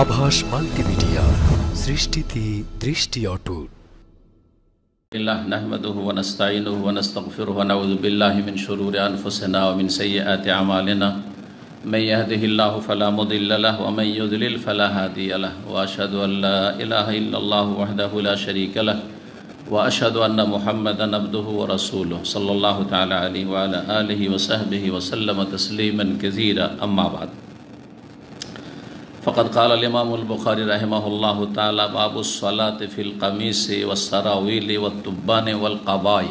আভাস মাল্টিমিডিয়া, সৃষ্টিতে দৃষ্টি অটুট। নাহমাদুহু ওয়া নাস্তাঈনুহু ওয়া নাস্তাগফিরুহু ওয়া নাউযু বিল্লাহি মিন শুরুরি আনফুসিনা ওয়া মিন সাইয়্যাতি আমালিনা মান ইয়াহদিহিল্লাহু ফালা মুদিল্লা লাহু ওয়া মান ইউদ্লিল ফালা হাদিয়া লাহু ওয়া আশহাদু আল লা ইলাহা ইল্লাল্লাহু ওয়াহদাহু লা শারীকা লাহু ওয়া আশহাদু আন্না মুহাম্মাদান আবদুহু ওয়া রাসূলুহু সাল্লাল্লাহু তাআলা আলাইহি ওয়া আলা আলিহি ওয়া সাহবিহি ওয়া সাল্লামা তাসলিমান কাসীরা আম্মা বা'দ। फ़क़द क़ाल अल-इमामुल बुख़ारी रहमहुल्लाहु ताला बाबुस सलाति फ़िल क़मीसी वस्सरावीली वत्तुब्बानि वल क़बाई।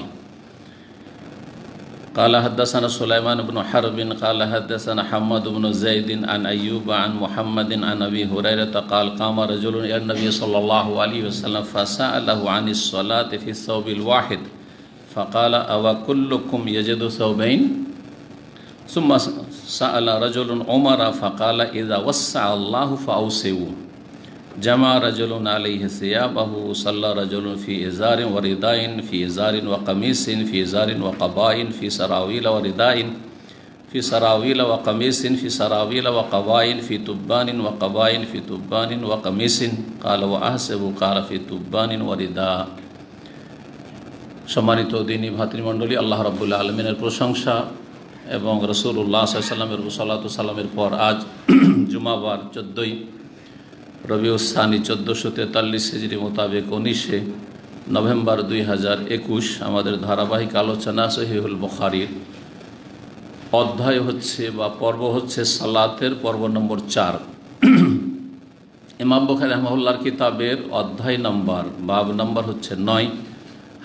क़ाल हद्दसना सुलैमान इब्न हर्ब क़ाल हद्दसना हम्माद इब्न ज़ैद अन अय्यूब अन मुहम्मद अन अबी हुरैरह क़ाल क़ाम रजुलुन इला नबी सल्लल्लाहु अलैहि वसल्लम फ़सअलहु अनिस सलाति फ़ी सौबिल वाहिद फ़क़ाल अव कुल्लुकुम यजिदु सौबैन सुम्मा सअल रजुलुन उमर फ़क़ाल इज़ा वस्सअल्लाहु फ़अवसिउ जमा रजुलुन अलैहि सियाबहु सल्ला रजुलुन फ़ी इज़ारिन व रिदाइन फ़ी इज़ारिन व क़मीसिन फ़ी इज़ारिन व क़बाइन फ़ी सरावील व रिदाइन फ़ी सरावील व क़मीसिन फ़ी सरावील व क़बाइन फ़ी तुब्बानिन व क़बाइन फ़ी तुब्बानिन व क़मीसिन क़ाल व अहसिबु क़ाल फ़ी तुब्बानिन व रिदा। सम्मानित दीनी भातृमंडলী, আল্লাহ রাব্বুল আলামিনের প্রশংসা এবং রাসূলুল্লাহ সাল্লাল্লাহু আলাইহি ওয়াসাল্লামের সালাতু সালামের পর আজ জুমাবার 14ই রবিউস সানি 1443 হিজরি মোতাবেক 19 নভেম্বর 2021 আমাদের ধারাবাহিক আলোচনা সহিহুল বুখারীর অধ্যায় হচ্ছে বা পর্ব হচ্ছে সালাতের পর্ব নম্বর 4। ইমাম বুখারী রাহিমাহুল্লাহর কিতাবের অধ্যায় নম্বর বাব নম্বর হচ্ছে 9,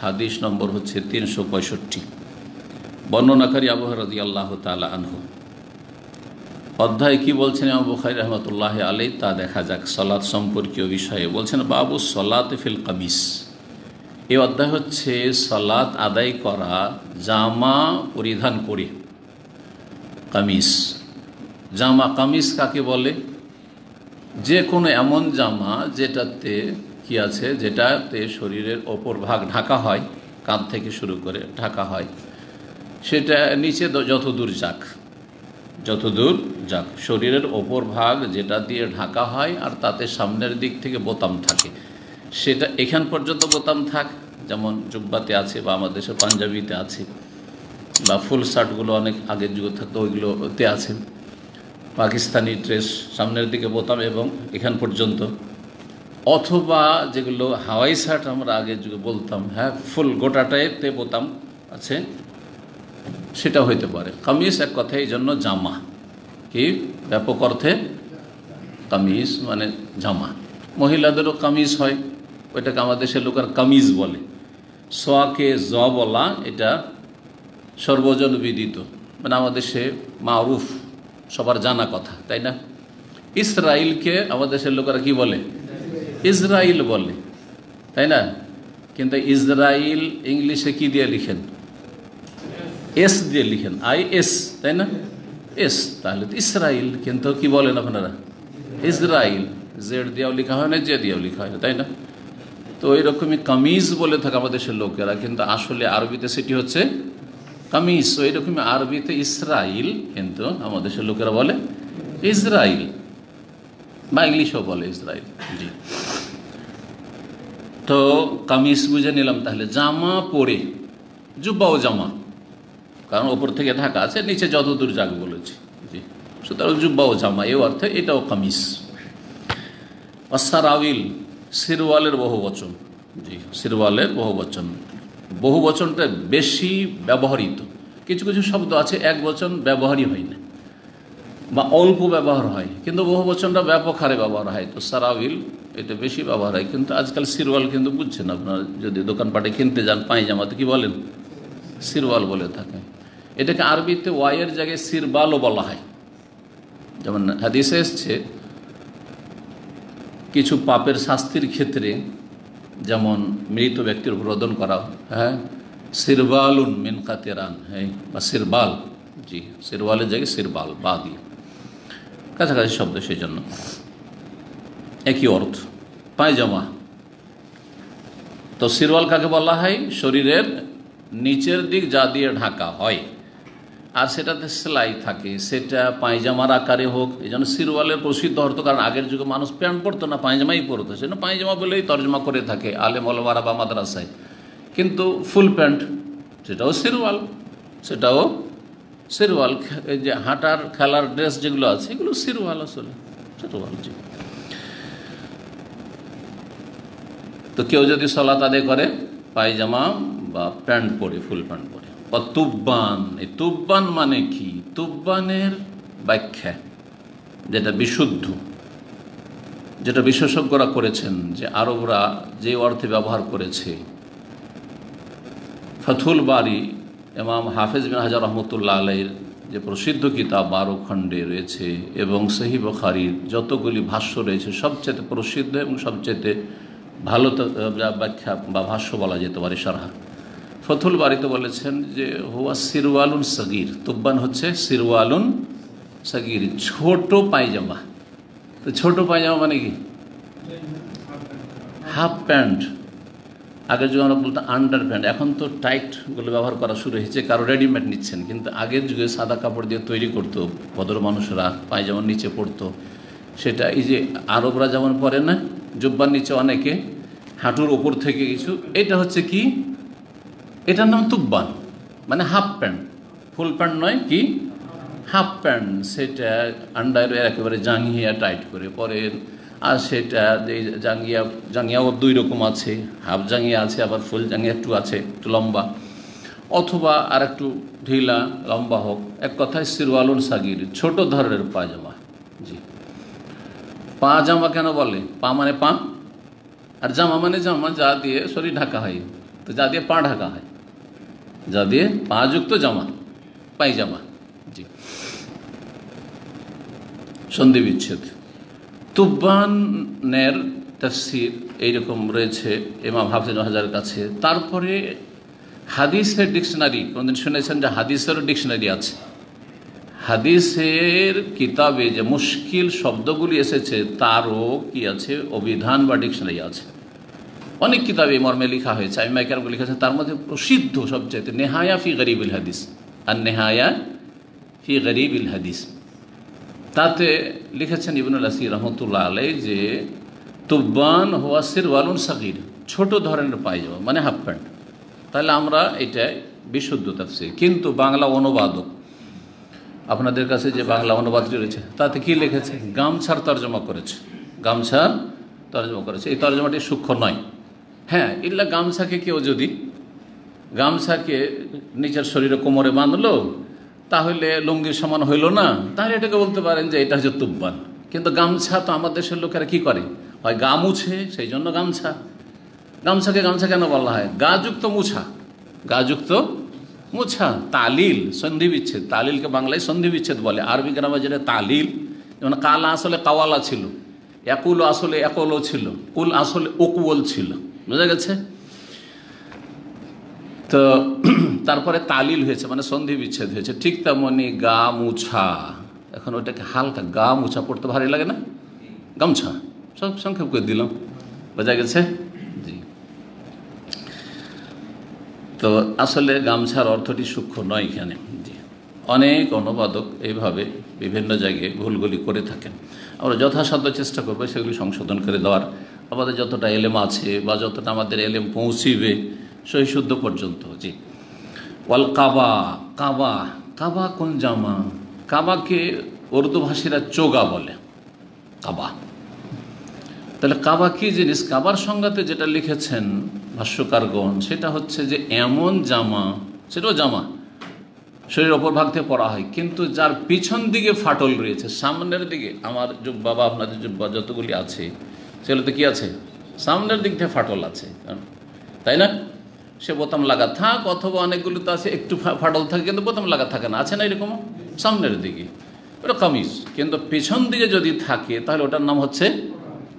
হাদিস নম্বর হচ্ছে 365। বর্ণনাকারী আবু হুরায়রা রাদিয়াল্লাহু তাআলা আনহু। অধ্যায় কি বলছেন ইমাম বুখারী রাহমাতুল্লাহি আলাইহি তা দেখা যাক। সালাত সম্পর্কীয় বিষয়ে বলছেন বাবু সালাতি ফিল কামিস। এই অধ্যায় হচ্ছে সালাত আদায় করা জামা পরিধান করে। কামিস, জামা কামিস কাকে বলে? যে কোনো এমন জামা যেটাতে কি আছে, যেটাতে শরীরের ওপর ভাগ ঢাকা হয়, কাঁধ থেকে শুরু করে ঢাকা হয়, সেটা নিচে যতদূর যাক শরীরের ওপর ভাগ যেটা দিয়ে ঢাকা হয় আর তাতে সামনের দিক থেকে বোতাম থাকে, সেটা এখান পর্যন্ত বোতাম থাক, যেমন জুব্বাতে আছে বা আমাদের দেশের পাঞ্জাবিতে আছে বা ফুল শার্টগুলো অনেক আগের যুগে থাকতো ওইগুলোতে আছে। পাকিস্তানি ড্রেস সামনের দিকে বোতাম এবং এখান পর্যন্ত, অথবা যেগুলো হাওয়াই শার্ট আমরা আগের যুগে বলতাম, হ্যাঁ ফুল গোটাটাইতে বোতাম আছে, সেটা হইতে পারে। কামিজ এক কথায় এই জন্য জামা, কি ব্যাপক অর্থে কামিজ মানে জামা। মহিলাদেরও কামিজ হয়, ওইটাকে আমাদের দেশের লোকের কামিজ বলে। সোয়াকে জ বলা এটা সর্বজন বিদিত, মানে আমাদের দেশে মারুফ, সবার জানা কথা, তাই না? ইসরাইলকে আমাদের দেশের লোকেরা কি বলে? ইসরাইল বলে, তাই না? কিন্তু ইসরাইল ইংলিশে কি দিয়ে লিখেন? এস দিয়ে লিখেন, IS, তাই না? এস, তাহলে তো ইসরাইল। কিন্তু কি বলেন আপনারা? ইসরাইল। জেড দিয়েও লেখা হয় না, জে দিয়েও লেখা হয় না, তাই না? তো এইরকমই কামিজ বলে থাকে আমাদের দেশের লোকেরা, কিন্তু আসলে আরবিতে সেটি হচ্ছে কামিজ। তো এইরকমই আরবিতে ইসরাইল, কিন্তু আমাদের দেশের লোকেরা বলে ইসরাইল, বা ইংলিশও বলে ইসরাইল। জি, তো কামিজ বুঝে নিলাম। তাহলে জামা পরে, জুব্বাও জামা, কারণ ওপর থেকে ঢাকা আছে, নিচে যতদূর যাক বলেছি। জি, সুতরাং জুব্বাও জামা, এই অর্থে এটাও কামিজ। সারাউইল, সিরওয়ালের বহুবচন। জি, সিরওয়ালের বহুবচন। বহুবচনটা বেশি ব্যবহৃত। কিছু কিছু শব্দ আছে এক বচন ব্যবহারই হয় না বা অল্প ব্যবহার হয়, কিন্তু বহুবচনটা ব্যাপক হারে ব্যবহার হয়। তো সারাউইল এটা বেশি ব্যবহার হয়, কিন্তু আজকাল সিরওয়াল কিন্তু বুঝছেন আপনারা, যদি দোকানপাটে কিনতে যান পায়জামাতে কি বলেন? সিরওয়াল বলে থাকে। এটাকে আরবিতে ওয়াইয়ের জায়গায় সিরবালও বলা হয়। যেমন হাদিসে এসছে কিছু পাপের শাস্তির ক্ষেত্রে, যেমন মৃত ব্যক্তির রোদন করা, হ্যাঁ সিরবালুন মিন কাতিরান, হ্যাঁ বা সিরবাল। জি, সিরওয়ালের জায়গায় সিরবাল বা দিয়ে কাছাকাছি শব্দ, সেই জন্য একই অর্থ, পায়জামা। তো সিরওয়াল কাকে বলা হয়? শরীরের নিচের দিক যা দিয়ে ঢাকা হয়। আর সেটাতে সেলাই থাকে, সেটা পায়জামার আকারে হোক। এই জন্য সিরওয়ালের প্রসিদ্ধ অর্থ, কারণ আগের যুগে মানুষ প্যান্ট পরতো না, পায়জামাই পরতো, সেজন্য পায়জামা বলেই তর্জমা করে থাকে আলেম ওলামারা বা মাদ্রাসায়। কিন্তু ফুল প্যান্ট সেটাও সিরওয়াল, সেটাও সিরওয়াল। এই যে হাঁটার খেলার ড্রেস যেগুলো আছে এগুলো সিরওয়াল, আসলে সিরওয়াল। জি। তো কেউ যদি সালাত আদায় করে পায়জামা বা প্যান্ট পরে, ফুল প্যান্ট পরে। বা তুব্বান, এই তুব্বান মানে কি? তুব্বানের ব্যাখ্যা যেটা বিশুদ্ধ, যেটা বিশেষজ্ঞরা করেছেন, যে আরবরা যে অর্থে ব্যবহার করেছে, ফাথুল বারি ইমাম হাফেজ বিন হাজার রহমতুল্লাহ আলাইহির যে প্রসিদ্ধ কিতাব 12 খণ্ডে রয়েছে, এবং সহিহ বুখারীর যতগুলি ভাষ্য রয়েছে, সবচেয়ে প্রসিদ্ধ এবং সবচেয়ে ভালো ব্যাখ্যা বা ভাষ্য বলা যেতে পারে শারহা। ফথুল বারিতে বলেছেন যে হুয়া সিরওয়ালুন সগীর, তুব্বান হচ্ছে সিরওয়ালুন সগীর, ছোট পায়জামা। তো ছোট পায়জামা মানে কি? Half pant. আগের যুগে আমরা বলতাম আন্ডার প্যান্ট, এখন তো টাইটগুলো ব্যবহার করা শুরু হয়েছে, কারো রেডিমেড নিচ্ছেন। কিন্তু আগের যুগে সাদা কাপড় দিয়ে তৈরি করতো ভদ্র মানুষরা, পায়জামার নিচে পরতো। সেটা এই যে আরবরা যেমন পরে না, জুব্বার নিচে অনেকে হাঁটুর ওপর থেকে কিছু, এটা হচ্ছে কি, এটার নাম তুব্বান, মানে হাফ প্যান্ট, ফুল প্যান্ট নয়, কি হাফ প্যান্ট। সেটা আন্ডারওয়্যার একেবারে জাঙ্গিয়া টাইট করে পরেন। আর সেটা যে জাঙ্গিয়াও 2 রকম আছে, হাফ জাঙ্গিয়া আছে, আবার ফুল জাঙ্গিয়া একটু আছে, একটু লম্বা, অথবা আর একটু ঢিলা লম্বা হোক। এক কথায় সিরওয়ালুন সাগির, ছোট ধরনের পায়জামা। জি। পাজামা কেন বলে? পা মানে পা, আর জামা মানে জামা, যা দিয়ে শরীর ঢাকা হয়। তো যা দিয়ে পা ঢাকা হয়, যা দিয়ে পা যুক্ত জামা, পায়জামা। জি। সন্ধি বিচ্ছেদ। তুব্বানের তাফসীর এইরকম রয়েছে ইমাম হাফিজ হাজারের কাছে। তারপরে হাদিসের ডিকশনারি, কোনদিন শুনেছেন যে হাদিসেরও ডিকশনারি আছে? হাদিসের কিতাবে যে মুশকিল শব্দগুলি এসেছে তারও কি আছে, অভিধান বা ডিকশনারি আছে। অনেক কিতাবে মর্মে লেখা হয়েছে, আমি মাইকারগুলো লিখেছে। তার মধ্যে প্রসিদ্ধ সবচাইতে নেহায়া ফি গরিবিল হাদিস, আর নেহায়া ফি গরিবিল হাদিস, তাতে লিখেছেন ইবনুল আসির রহমতুল্লাহ আলাইহি যে তুব্বান হুয়া সিরওয়ালুন সাগীর, ছোট ধরনের পায়জামা মানে হাফ প্যান্ট। তাহলে আমরা এটা বিশুদ্ধ তাফসীর। কিন্তু বাংলা অনুবাদক, আপনাদের কাছে যে বাংলা অনুবাদটি রয়েছে তাতে কি লিখেছে? গামছার তর্জমা করেছে, গামছার তর্জমা করেছে। এই তর্জমাটি সূক্ষ্ম নয়। হ্যাঁ, ইল্লা গামছাকে কেউ যদি গামছাকে নিচের শরীরে কোমরে বাঁধলো, তাহলে লুঙ্গির সমান হইল না, তাহলে এটাকে বলতে পারেন যে এটা হচ্ছে তুব্বান। কিন্তু গামছা তো আমার দেশের লোকেরা কি করে, হয় গা মুছে, সেই জন্য গামছা। গামছাকে গামছা কেন বলা হয়? গাযুক্ত মুছা, গাযুক্ত মুছা। তালিল সন্ধি বিচ্ছেদ, তালিলকে বাংলায় সন্ধি বিচ্ছেদ বলে। আরবি গ্রামে যেটা তালিল, যেমন কালা আসলে কাওয়ালা ছিল, একুল আসলে একলও ছিল, কুল আসলে ওকুল ছিল, বুঝা গেছে? তো তারপরে তালিল হয়েছে, মানে সন্ধি বিচ্ছেদ হয়েছে। ঠিক তেমনি গা মুছা, এখন ওইটাকে হালকা গা মুছা পড়তে ভারী লাগে না, গামছা, সব সংক্ষেপ করে দিলাম, বোঝা গেছে? জি। তো আসলে গামছার অর্থটি সূক্ষ্ম নয় এখানে। জি। অনেক অনুবাদক এইভাবে বিভিন্ন জায়গায় ভুলগুলি করে থাকেন। আমরা যথাসাধ্য চেষ্টা করবো সেগুলি সংশোধন করে দেওয়ার। আমাদের যতটা এলেম আছে বা যতটা আমাদের এলেম পৌঁছিবে সহি শুদ্ধ পর্যন্ত। জি। ওয়াল কাবা, কাবা, কাবা কোন জামা? কাবাকে উর্দু ভাষীরা চোগা বলে, কাবা। তাহলে কাবা কি জিনিস? কাবার সংজ্ঞাতে যেটা লিখেছেন ভাষ্যকারগণ, সেটা হচ্ছে যে এমন জামা, সেটাও জামা, শরীরের ওপর ভাগ থেকে পরা হয়, কিন্তু যার পিছন দিকে ফাটল রয়েছে, সামনের দিকে আমার জুব্বা বা আপনাদের জুব্বা যতগুলি আছে সেগুলোতে কি আছে? সামনের দিক থেকে ফাটল আছে, তাই না? সে বোতাম লাগা থাক, অথবা অনেকগুলো তো আছে একটু ফাটল থাকে কিন্তু বোতাম লাগা থাকে না, আছে না এরকম? সামনের দিকে ওটা কামিজ, কিন্তু পেছন দিকে যদি থাকে তাহলে ওটার নাম হচ্ছে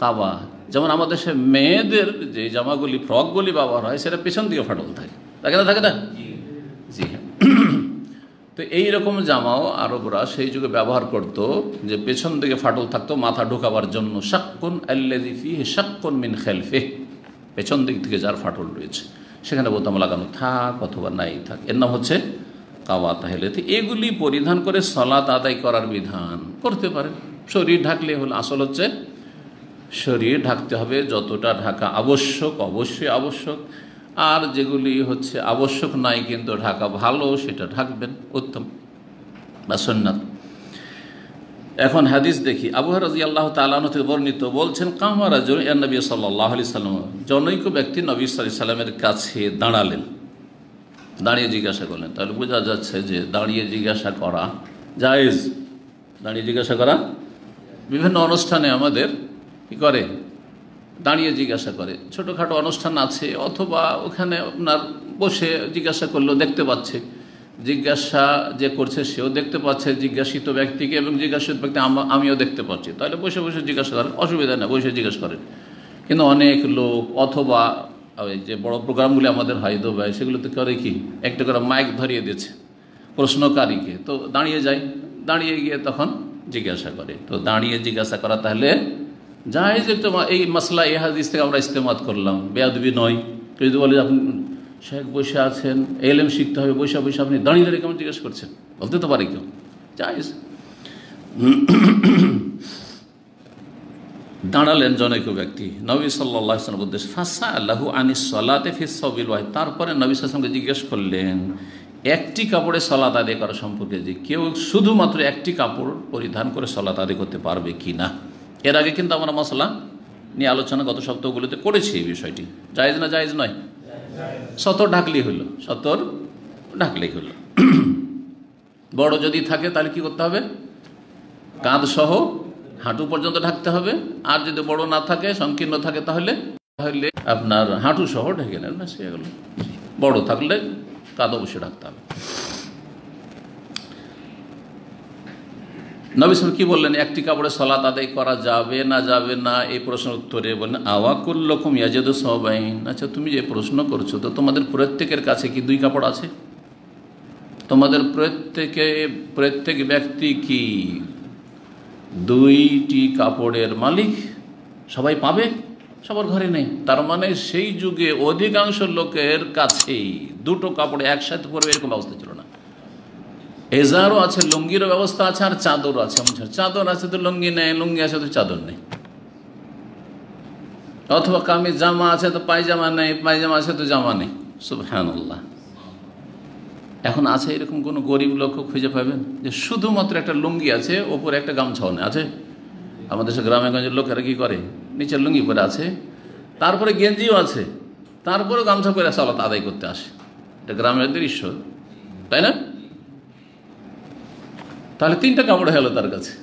কাবা। যেমন আমাদের সে মেয়েদের যে জামাগুলি, ফ্রকগুলি ব্যবহার হয়, সেটা পেছন দিকে ফাটল থাকে, থাকে না? থাকে না? জি হ্যাঁ। তো এইরকম জামাও আরবরা সেই যুগে ব্যবহার করত, যে পেছন দিকে ফাটল থাকতো মাথা ঢোকাবার জন্য। শাক্কুন আল্লাযী ফীহি শাক্কুন মিন খালফিহি, পেছন দিক থেকে যার ফাটল রয়েছে সেখানে বোতাম লাগানো থাক অথবা নাই থাক, এর নাম হচ্ছে কাওয়াতাহেলেতে, এগুলি পরিধান করে সালাত আদায় করার বিধান করতে পারে। শরীর ঢাকলে হলো, আসল হচ্ছে শরীর ঢাকতে হবে, যতটা ঢাকা আবশ্যক অবশ্যই আবশ্যক, আর যেগুলি হচ্ছে আবশ্যক নাই কিন্তু ঢাকা ভালো, সেটা ঢাকবেন, উত্তম বা সুন্নাত। এখন হাদিস দেখি। আবু হুরায়রা রাদিয়াল্লাহু তাআলা আনহু থেকে বর্ণিত, বলছেন কামা রাজুল ইলা নবী সাল্লাল্লাহু আলাইহি সাল্লাম, জনৈক ব্যক্তি নবী সাল্লাল্লাহু আলাইহি সাল্লামের কাছে দাঁড়ালেন, দাঁড়িয়ে জিজ্ঞাসা করলেন। তাহলে বোঝা যাচ্ছে যে দাঁড়িয়ে জিজ্ঞাসা করা জায়েজ। দাঁড়িয়ে জিজ্ঞাসা করা বিভিন্ন অনুষ্ঠানে আমাদের কি করে, দাঁড়িয়ে জিজ্ঞাসা করে। ছোটোখাটো অনুষ্ঠান আছে, অথবা ওখানে আপনার বসে জিজ্ঞাসা করলেও দেখতে পাচ্ছে, জিজ্ঞাসা যে করছে সেও দেখতে পাচ্ছে জিজ্ঞাসিত ব্যক্তিকে, এবং জিজ্ঞাসিত ব্যক্তি আমিও দেখতে পাচ্ছি, তাহলে বসে বসে জিজ্ঞাসা করেন, অসুবিধা নেই, বসে জিজ্ঞাসা করেন। কিন্তু অনেক লোক অথবা ওই যে বড় প্রোগ্রামগুলি আমাদের হয় দুবাই, সেগুলোতে করে কি একটা করে মাইক ধরিয়ে দিয়েছে প্রশ্নকারীকে, তো দাঁড়িয়ে যায়, দাঁড়িয়ে গিয়ে তখন জিজ্ঞাসা করে। তো দাঁড়িয়ে জিজ্ঞাসা করা তাহলে যাই যে এই মাসলা এই হাদিস থেকে আমরা ইস্তেমাদ করলাম, বেয়াদবি নয়। কেউ যদি বলে আপনি শেখ বসে আছেন, এলএম শিখতে হবে, বসে বসে আপনি দাঁড়িয়ে দাঁড়িয়ে কেমন জিজ্ঞেস করছেন, বলতে তো পারে কেউ, জায়েজ। দাঁড়ালেন জনৈক ব্যক্তি নবী সাল্লাল্লাহু আলাইহি ওয়াসাল্লাম উদ্দেশ্যে, ফাসআলাহু আনিস সালাতি ফিস সাবিল ওয়াহিদ, তারপরে নবী সাল্লাল্লাহু আলাইহি ওয়াসাল্লামকে জিজ্ঞেস করলেন একটি কাপড়ে সালাত আদায় করা সম্পর্কে, যে কেউ শুধুমাত্র একটি কাপড় পরিধান করে সালাত আদায় করতে পারবে কি না। এর আগে কিন্তু আমরা মাসলা নিয়ে আলোচনা গত সপ্তাহগুলোতে করেছি এই বিষয়টি, জায়েজ না জায়েজ নয়, সতর ঢাকলেই হলো, সতর ঢাকলেই হলো। বড় যদি থাকে তাহলে কি করতে হবে, কাঁধ সহ হাঁটু পর্যন্ত ঢাকতে হবে, আর যদি বড় না থাকে সংকীর্ণ থাকে তাহলে আপনার হাঁটু সহ ঢেকে নেন, না সে গেল। বড় থাকলে কাঁধ অবশ্যই ঢাকতে হবে। নবী সাল্লাল্লাহু কি বললেন, একটি কাপড়ে সালাত আদায় করা যাবে না যাবে না, এই প্রশ্নের উত্তরে বললেন আওয়াকুল্লুকুম ইয়াজিদু সাওবাইন, আচ্ছা তুমি যে প্রশ্ন করছো তো তোমাদের প্রত্যেকের কাছে কি দুই কাপড় আছে? তোমাদের প্রত্যেক ব্যক্তি কি দুইটি কাপড়ের মালিক? সবাই পাবে? সবার ঘরে নেই। তার মানে সেই যুগে অধিকাংশ লোকের কাছেই দুটো কাপড় একসাথে পরবে এরকম ব্যবস্থা ছিল না। এজারও আছে, লুঙ্গিরও ব্যবস্থা আছে, আর চাদরও আছে। চাদর আছে তো লুঙ্গি নেই, লুঙ্গি আছে তো চাদর নেই, অথবা কামিজ জামা আছে তো পায়জামা নেই, পায়জামা আছে তো জামা নেই। সুবহানাল্লাহ। এখন আছে এরকম কোনো গরিব লোক খুঁজে পাবেন যে শুধুমাত্র একটা লুঙ্গি আছে, ওপরে একটা গামছাও নেই? আছে? আমাদের সে গ্রামে গঞ্জের লোকেরা কি করে, নিচের লুঙ্গি পরে আছে, তারপরে গেঞ্জিও আছে, তারপরে গামছা পরে সালাত আদায় করতে আসে। এটা গ্রামের দৃশ্য, তাই না? তাহলে তিনটা কাপড় হলো তার কাছে,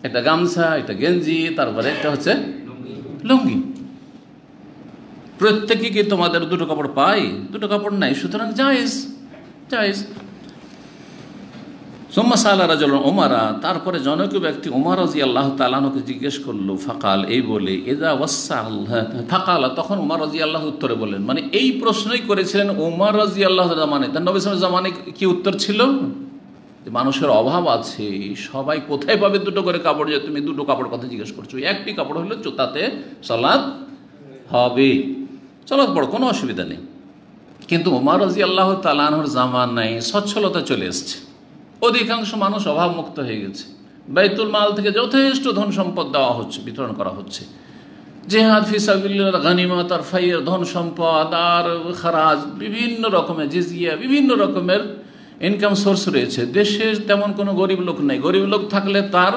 একটা গামছা, একটা গেঞ্জি, তারপরে একটা হচ্ছে লুঙ্গি। প্রত্যেকে কি তোমাদের দুটো কাপড় পাই? দুটো কাপড় নাই, সুতরাং জায়েজ জায়েজ। সুম্মা সাআলা রাজুলুন উমারা, তারপরে জনৈক ব্যক্তি উমর রাদিয়াল্লাহু তাআলা আনহুকে জিজ্ঞেস করলো, ফাকাল, এই বলে, ইযা ওয়াসাল ফাকালা, তখন উমর রাদিয়াল্লাহু উত্তরে বললেন, মানে এই প্রশ্নই করেছিলেন উমর রাদিয়াল্লাহু জামানে। তার নবী সাল্লাল্লাহু জামানে কি উত্তর ছিল? যে মানুষের অভাব আছে, সবাই কোথায় পাবে দুটো করে কাপড়, যে তুমি দুটো কাপড় কথা জিজ্ঞেস করছো? একটি কাপড় হলো তাতে সালাত হবে, সালাত পড়ো, কোনো অসুবিধা নেই। কিন্তু উমর রাদিয়াল্লাহু তাআলা আনহুর জামানায় সচ্ছলতা চলে এসছে, অধিকাংশ মানুষ অভাবমুক্ত হয়ে গেছে, বাইতুল মাল থেকে যথেষ্ট ধন সম্পদ দেওয়া হচ্ছে, বিতরণ করা হচ্ছে, জিহাদ ফি সাবিলিল্লাহ, গনিমত আর ফাইয়ের ধন সম্পদ আর খারাজ, বিভিন্ন রকমের জিজিয়া, বিভিন্ন রকমের ইনকাম সোর্স রয়েছে। দেশে তেমন কোনো গরিব লোক নেই, গরিব লোক থাকলে তার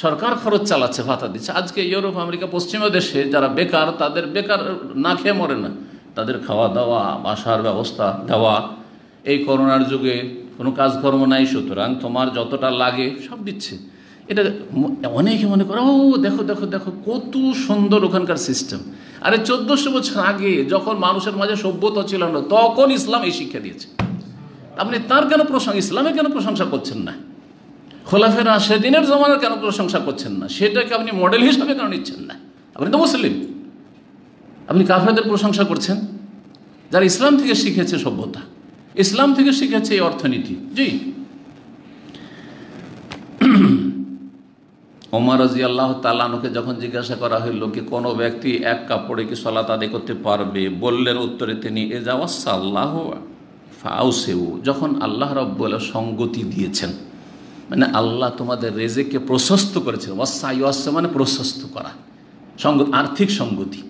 সরকার খরচ চালাচ্ছে, ভাতা দিচ্ছে। আজকে ইউরোপ, আমেরিকা, পশ্চিমা দেশে যারা বেকার, তাদের বেকার না খেয়ে মরে না, তাদের খাওয়া দাওয়া, বাসার ব্যবস্থা দেওয়া। এই করোনার যুগে কোনো কাজকর্ম নাই, সুতরাং তোমার যতটা লাগে সব দিচ্ছে। এটা অনেকে মনে করে, ও দেখো দেখো দেখো কত সুন্দর ওখানকার সিস্টেম। আরে 1400 বছর আগে যখন মানুষের মাঝে সভ্যতা ছিল না, তখন ইসলাম এই শিক্ষা দিয়েছে। আপনি তার কেন ইসলামের কেন প্রশংসা করছেন না? খোলাফে রাশেদিনের জমানার কেন প্রশংসা করছেন না? সেটাকে আপনি মডেল হিসাবে কেন নিচ্ছেন না? আপনি তো মুসলিম, আপনি কাফেরদের প্রশংসা করছেন যারা ইসলাম থেকে শিখেছে সভ্যতা, ইসলাম থেকে শিখেছে এই অর্থনীতি। জি, ওমর রাদিয়াল্লাহু তাআলা আনহুকে যখন জিজ্ঞাসা করা হইল কি কোনো ব্যক্তি এক কাপড়ে কি সালাত আদায় করতে পারবে, বললেন উত্তরে তিনি, ইযা ওয়াসাল্লাহু ফাউসেউ, যখন আল্লাহ রাব্বুল সঙ্গতি দিয়েছেন, মানে আল্লাহ তোমাদের রেজেককে প্রশস্ত করেছেন। ওয়াসাইওয়াসা মানে প্রশস্ত করা, আর্থিক সঙ্গতি।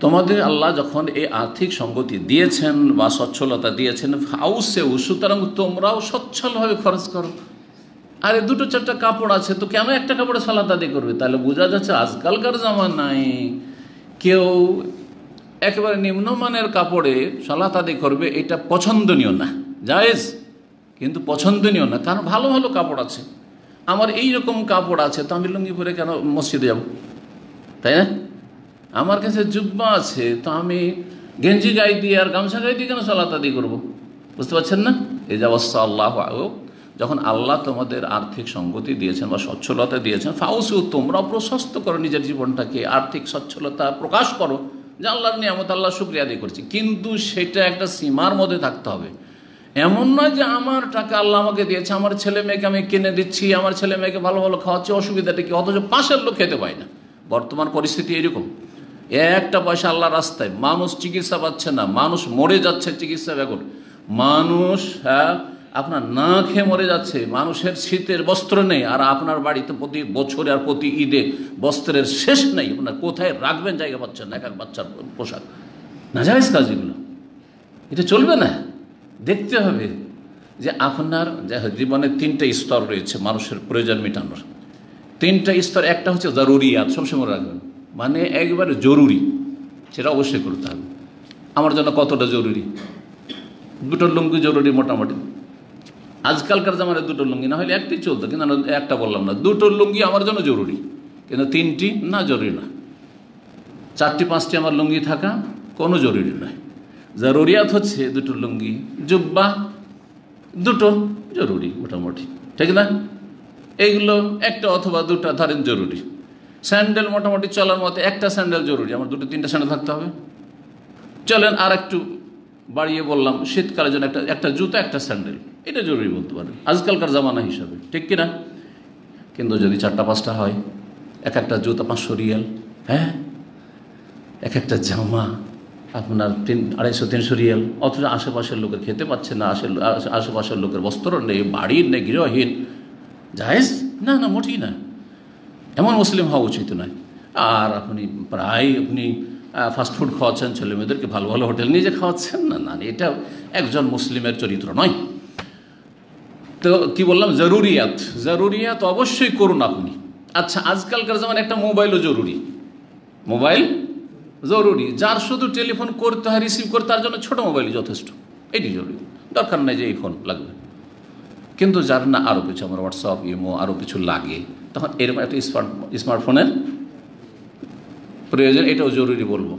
তোমাদের আল্লাহ যখন এই আর্থিক সঙ্গতি দিয়েছেন বা সচ্ছলতা দিয়েছেন, ফাউসেউ, সুতরাং তোমরাও সচ্ছলভাবে খরচ করো। আরে দুটো চারটা কাপড় আছে তো কেন একটা কাপড়ে সালাত আদায় করবে? তাহলে বোঝা যাচ্ছে আজকালকার জামানায় কেউ একেবারে নিম্নমানের কাপড়ে সালাত আদায় করবে, এটা পছন্দনীয় না, জায়েজ কিন্তু পছন্দনীয় না। কারণ ভালো ভালো কাপড় আছে, আমার এই রকম কাপড় আছে তো আমি লুঙ্গি পরে কেন মসজিদে যাব, তাই না? আমার কাছে জুব্বা আছে তো আমি গেঞ্জি গায়ে দিয়ে আর গামছা গায়ে দিয়ে কেন সালাত আদায় করবো? বুঝতে পারছেন না? এই যে অবস্থা। আল্লাহ যখন আল্লাহ তোমাদের আর্থিক সঙ্গতি দিয়েছেন বা সচ্ছলতা দিয়েছেন, ফাউসু, তোমরা প্রশস্ত করো নিজের জীবনটাকে, আর্থিক সচ্ছলতা প্রকাশ করো যে আল্লাহর নিয়ামত, আল্লাহ শুকরিয়া আদায় করছি, কিন্তু সেটা একটা সীমার মধ্যে থাকতে হবে। এমন নয় যে আমার টাকা আল্লাহ আমাকে দিয়েছে, আমার ছেলে মেয়েকে আমি কিনে দিচ্ছি, আমার ছেলে মেয়েকে ভালো ভালো খাওয়াচ্ছি, অসুবিধাটা কি? অথচ পাশের লোক খেতে পায় না। বর্তমান পরিস্থিতি এরকম, একটা পয়সা আল্লাহ রাস্তায়, মানুষ চিকিৎসা পাচ্ছে না, মানুষ মরে যাচ্ছে চিকিৎসা বেগর, মানুষ আপনার না খেয়ে মরে যাচ্ছে, মানুষের শীতের বস্ত্র নেই, আর আপনার বাড়িতে প্রতি বছরে আর প্রতি ঈদে বস্ত্রের শেষ নেই, আপনার কোথায় রাখবেন জায়গা পাচ্ছেন না, এক এক বাচ্চার পোশাক। নাজায়েজ কাজ এগুলো, এটা চলবে না। দেখতে হবে যে আপনার জীবনে তিনটা স্তর রয়েছে মানুষের প্রয়োজন মেটানোর, তিনটা স্তর। একটা হচ্ছে জরুরিয়াত, সবসময় রাখবেন, মানে একবারে জরুরি, সেটা অবশ্যই করতে হবে। আমার জন্য কতটা জরুরি? দুটো লুঙ্গি জরুরি মোটামুটি। আজকালকার জামানায় দুটো লুঙ্গি না হলে একটাই চলতো, কিন্তু একটা বললাম না, দুটো লুঙ্গি আমার জন্য জরুরি, কিন্তু তিনটি না, জরুরি না। চারটি পাঁচটি আমার লুঙ্গি থাকা কোনো জরুরি নয়। জরুরিয়াত হচ্ছে দুটো লুঙ্গি, জুব্বা দুটো জরুরি মোটামুটি, ঠিক না? এইগুলো একটা অথবা দুটা ধরেন জরুরি। স্যান্ডেল মোটামুটি চলার মতো একটা স্যান্ডেল জরুরি, আমার দুটো তিনটা স্যান্ডেল থাকতে হবে। চলেন আর একটু বাড়িয়ে বললাম, শীতকালের জন্য একটা জুতা একটা স্যান্ডেল, এটা জরুরি বলতে পারেন আজকালকার জামানা হিসাবে, ঠিক কিনা? কিন্তু যদি চারটা পাঁচটা হয়, এক একটা জুতা 500 রিয়াল, হ্যাঁ, এক একটা জামা আপনার 250-300 রিয়াল, অথচ আশেপাশের লোকের খেতে পাচ্ছে না, আশেপাশের লোকের বস্ত্র নেই, বাড়ির নেই, গৃহহীন, জায়েজ না? না, মোটেই না। এমন মুসলিম হওয়া উচিত নয়। আর আপনি প্রায় ফাস্টফুড খাওয়াচ্ছেন, ছেলে মেয়েদেরকে ভালো ভালো হোটেল নিয়ে যে খাওয়াচ্ছেন, না না, এটা একজন মুসলিমের চরিত্র নয়। তো কি বললাম, জরুরিয়াত, জরুরিয়াত অবশ্যই করুন আপনি। আচ্ছা, আজকালকার যেমন একটা মোবাইলও জরুরি, মোবাইল জরুরি, যার শুধু টেলিফোন করতে হয়, রিসিভ করতে, তার জন্য ছোটো মোবাইলই যথেষ্ট, এটি জরুরি, দরকার নেই যে এই ফোন লাগবে। কিন্তু যার না আরও কিছু, আমার হোয়াটসঅ্যাপ, ইমো আরও কিছু লাগে, তখন এরকম একটা স্মার্টফোনের প্রয়োজন, এটাও জরুরি বলবো।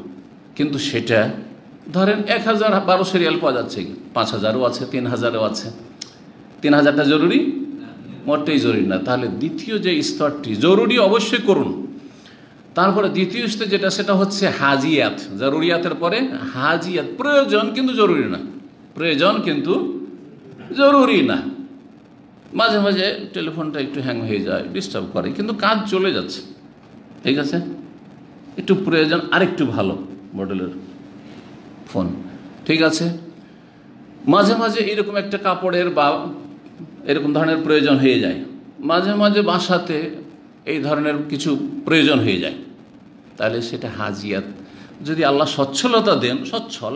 কিন্তু সেটা ধরেন 1012 সিরিয়াল পাওয়া যাচ্ছে, 5000ও আছে, 3000ও আছে, 3000টা জরুরি? মোটেই জরুরি না। তাহলে দ্বিতীয় যে স্তরটি, জরুরি অবশ্যই করুন। তারপরে দ্বিতীয় স্তর যেটা, সেটা হচ্ছে হাজিয়াত। জরুরিয়াতের পরে হাজিয়াত, প্রয়োজন কিন্তু জরুরি না, প্রয়োজন কিন্তু জরুরি না। মাঝে মাঝে টেলিফোনটা একটু হ্যাং হয়ে যায়, ডিস্টার্ব করে, কিন্তু কাজ চলে যাচ্ছে, ঠিক আছে, একটু প্রয়োজন আরেকটু ভালো মডেলের ফোন, ঠিক আছে। মাঝে মাঝে এরকম একটা কাপড়ের বা এরকম ধরনের প্রয়োজন হয়ে যায়, মাঝে মাঝে বাসাতে এই ধরনের কিছু প্রয়োজন হয়ে যায়, তাহলে সেটা হাজিয়াত। যদি আল্লাহ সচ্ছলতা দেন, সচ্ছল,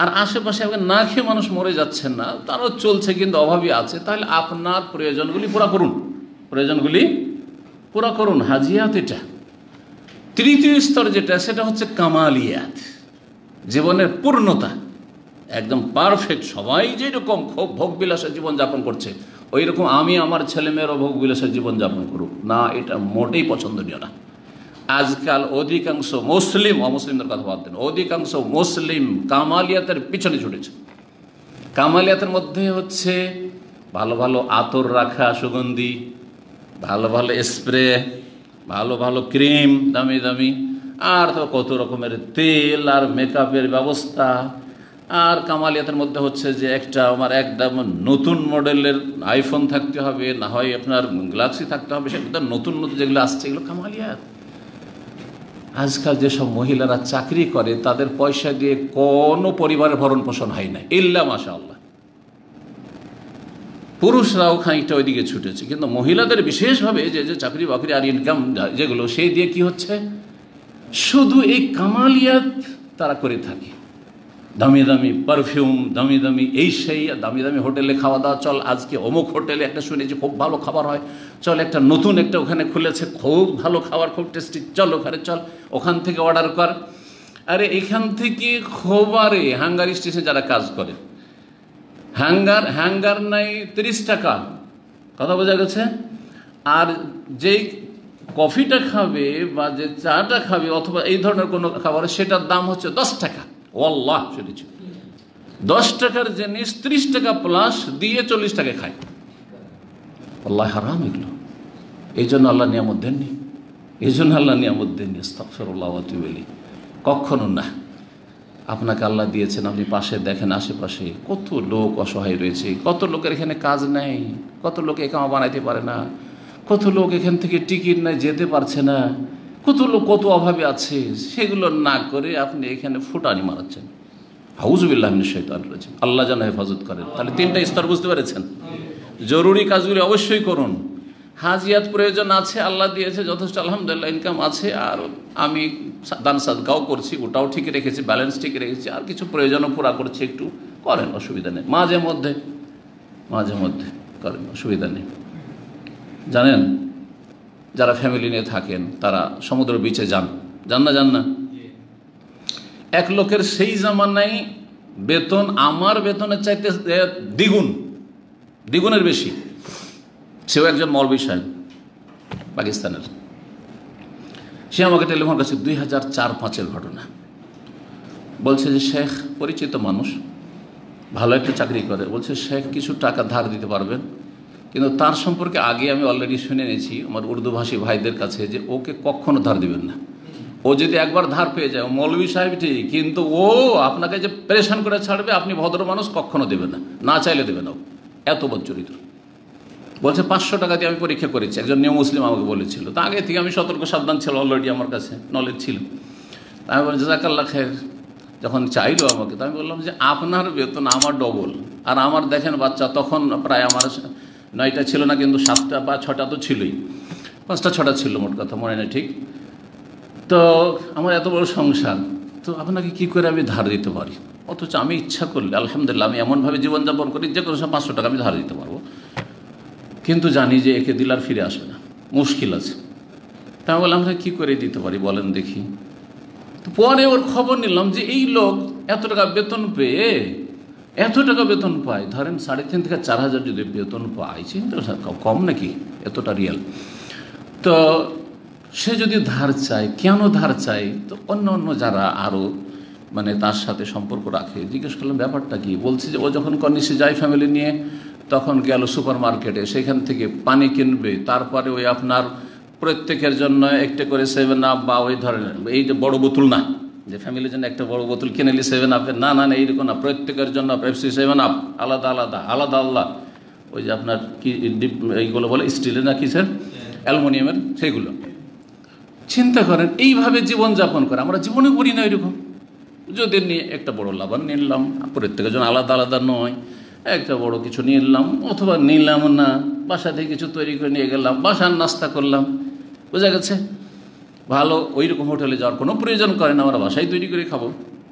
আর আশেপাশে না খেয়ে মানুষ মরে যাচ্ছেন না, তারও চলছে কিন্তু অভাবী আছে, তাহলে আপনার প্রয়োজনগুলি পুরা করুন, প্রয়োজনগুলি পুরা করুন, হাজিয়াত এটা। তৃতীয় স্তর যেটা, সেটা হচ্ছে কামালিয়াত, জীবনের পূর্ণতা, একদম পারফেক্ট। সবাই যেরকম খুব ভোগবিলাসের জীবনযাপন করছে, ওই রকম আমি আমার ছেলেমেয়েরও ভোগবিলাসের জীবনযাপন করুক না, এটা মোটেই পছন্দনীয় না। আজকাল অধিকাংশ মুসলিম, অমুসলিমদের কথা বাদ দেন, অধিকাংশ মুসলিম কামালিয়াতের পিছনে ছুটেছে। কামালিয়াতের মধ্যে হচ্ছে ভালো ভালো আতর রাখা, সুগন্ধি, ভালো ভালো স্প্রে, ভালো ভালো ক্রিম, দামি দামি, আর তো কত রকমের তেল আর মেকআপের ব্যবস্থা। আর কামালিয়াতের মধ্যে হচ্ছে যে আমার একদম নতুন মডেলের আইফোন থাকতে হবে, না হয় আপনার গ্যালাক্সি থাকতে হবে, সেগুলো নতুন নতুন যেগুলো আসছে, এগুলো কামালিয়াত। আজকাল যেসব মহিলারা চাকরি করে তাদের পয়সা দিয়ে কোনো পরিবারের ভরণ পোষণ হয় না, ইল্লা মাশাআল্লাহ। পুরুষরাও খানিকটা ওইদিকে ছুটেছে, কিন্তু মহিলাদের বিশেষভাবে যে যে চাকরি বাকরি আর ইনকাম যেগুলো, সেই দিয়ে কি হচ্ছে, শুধু এই কামালিয়াত তারা করে থাকে। দামি দামি পারফিউম, দামি দামি এই সেই, দামি দামি হোটেলে খাওয়া দাওয়া, চল আজকে অমুক হোটেলে একটা শুনেছি খুব ভালো খাবার হয়, চল একটা নতুন একটা ওখানে খুলেছে খুব ভালো খাবার, খুব টেস্টি, চল ওখানে চল, ওখান থেকে অর্ডার কর। আরে এখান থেকে খোবারে হাঙ্গার স্টেশনে যারা কাজ করে, হ্যাঙ্গার নাই 30 টাকা, কথা বোঝা গেছে। আর যেই কফিটা খাবে বা যে চাটা খাবে অথবা এই ধরনের কোনো খাবার, সেটার দাম হচ্ছে 10 টাকা। ওয়াল্লাহ শুনেছি, 10 টাকার জিনিস 30 টাকা প্লাস দিয়ে 40 টাকা খায়। আল্লাহ হারাম এগুলো। এই জন্য আল্লাহ নিয়ামত দেননি, এই জন্য আল্লাহ নিয়ামত দেননি। আস্তাগফিরুল্লাহ ওয়া আতুবু ইলাইহি। কখনো না। আপনাকে আল্লাহ দিয়েছেন, আপনি পাশে দেখেন, আশেপাশে কত লোক অসহায় রয়েছে, কত লোকের এখানে কাজ নেই, কত লোক একামা বানাইতে পারে না, কত লোক এখান থেকে টিকিট নেই, যেতে পারছে না, কত লোক কত অভাবে আছে। সেগুলো না করে আপনি এখানে ফুটানি মারাচ্ছেন। আউযুবিল্লাহি মিনাশ শাইতানির রাজিম। আল্লাহ যেন হেফাজত করেন। তাহলে 3টা স্তর বুঝতে পেরেছেন। জরুরি কাজগুলি অবশ্যই করুন। হাজিয়াত প্রয়োজন আছে, আল্লাহ দিয়েছে যথেষ্ট, আলহামদুলিল্লাহ ইনকাম আছে, আর আমি দান সাদকাও করছি, ওটাও ঠিক রেখেছি, ব্যালেন্স ঠিক রেখেছি, আর কিছু প্রয়োজনও পুরা করছি, একটু করেন, অসুবিধা নেই। মাঝে মধ্যে করেন, অসুবিধা নেই। জানেন, যারা ফ্যামিলি নিয়ে থাকেন তারা সমুদ্র বিচে যান না? এক লোকের সেই জামানায় বেতন আমার বেতনের চাইতে দ্বিগুণের বেশি। সেও একজন মৌলভী সাহেব, পাকিস্তানের। সে আমাকে টেলিফোন করেছে, 2004-05 ঘটনা। বলছে যে শেখ, পরিচিত মানুষ, ভালো একটা চাকরি করে, বলছে শেখ কিছু টাকা ধার দিতে পারবেন, কিন্তু তার সম্পর্কে আগে আমি অলরেডি শুনে নিয়েছি আমার উর্দুভাষী ভাইদের কাছে, যে ওকে কখনো ধার দিবেন না। ও যদি একবার ধার পেয়ে যায়, মৌলভী সাহেব ঠিক, কিন্তু ও আপনাকে যে পরেশান করে ছাড়বে, আপনি ভদ্র মানুষ, কখনো দেবেন না, না চাইলে দেবেন না, এত বদ চরিত্র। বলছে 500 টাকা দিয়ে আমি পরীক্ষা করেছি, একজন নিউ মুসলিম আমাকে বলেছিল। তা আগে থেকে আমি সতর্ক সাবধান ছিল, অলরেডি আমার কাছে নলেজ ছিল। আমি বলছি জাযাকাল্লাহ খায়ের। যখন চাইলো আমাকে, তো আমি বললাম যে আপনার বেতন আমার ডবল, আর আমার দেখেন বাচ্চা, তখন প্রায় আমার 9টা ছিল না, কিন্তু 7টা বা 6টা তো ছিলই, 5টা-6টা ছিল মোট কথা, মনে নেই ঠিক। তো আমার এত বড় সংসার, তো আপনাকে কি করে আমি ধার দিতে পারি? অথচ আমি ইচ্ছা করলে আলহামদুলিল্লাহ আমি এমনভাবে জীবনযাপন করি, যে কোনো 500 টাকা আমি ধার দিতে পারবো, কিন্তু জানি যে একে দিলে আর ফিরে আসবে না, মুশকিল আছে। তা আমি বললাম কী করে দিতে পারি বলেন দেখি। তো পরে ওর খবর নিলাম যে এই লোক এত টাকা বেতন পায়, ধরেন 3.5 থেকে 4,000 যদি বেতন পায়, চিন্তা কম নাকি, এতটা রিয়াল। তো সে যদি ধার চায়, কেন ধার চায়? তো অন্য যারা আরও মানে তার সাথে সম্পর্ক রাখে, জিজ্ঞেস করলাম ব্যাপারটা কি। বলছে যে ও যখন কনিসে যায় ফ্যামিলি নিয়ে, তখন গেল সুপার মার্কেটে, সেখান থেকে পানি কিনবে, তারপরে ওই আপনার প্রত্যেকের জন্য একটা করে 7 আপ বা ওই ধরনের, এই যে বড় বোতল না, যে ফ্যামিলির জন্য একটা বড় বোতল কিনে নিলি 7 আপের, না এইরকম না, প্রত্যেকের জন্য পেপসি 7 আপ আলাদা আলাদা, ওই যে আপনার কি এইগুলো বলে স্টিলের না কিসের, অ্যালুমিনিয়ামের, সেগুলো। চিন্তা করেন, এইভাবে জীবনযাপন করে। আমরা জীবনে করি না এরকম। যদি নিয়ে একটা বড় লাবান নিলাম, প্রত্যেকের জন্য আলাদা নয়, একটা বড় কিছু নিলাম, অথবা নিলাম না, বাসা থেকে কিছু তৈরি করে নিয়ে গেলাম, বাসার নাস্তা করলাম, বোঝা গেছে। ভালো ওই রকম হোটেলে যাওয়ার কোনো প্রয়োজন করে না, আমরা বাসায় তৈরি করে খাবো।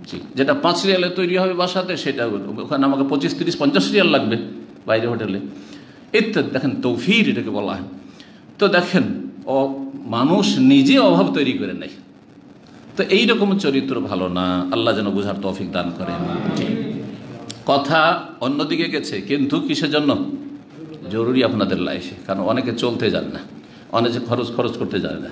জি, যেটা 5 রিয়ালে তৈরি হবে বাসাতে, সেটা ওখানে আমাকে 25, 30, 50 রিয়াল লাগবে বাইরে হোটেলে, ইত্যাদি। দেখেন তৌফির এটাকে বলা হয়। তো দেখেন, মানুষ নিজে অভাব তৈরি করে নেয়। তো এইরকম চরিত্র ভালো না। আল্লাহ যেন বুঝার তৌফিক দান করেন। কথা অন্যদিকে গেছে, কিন্তু কিসের জন্য জরুরি আপনাদের লাইফে, কারণ অনেকে চলতে জানে না, অনেকে খরচ করতে জানে না,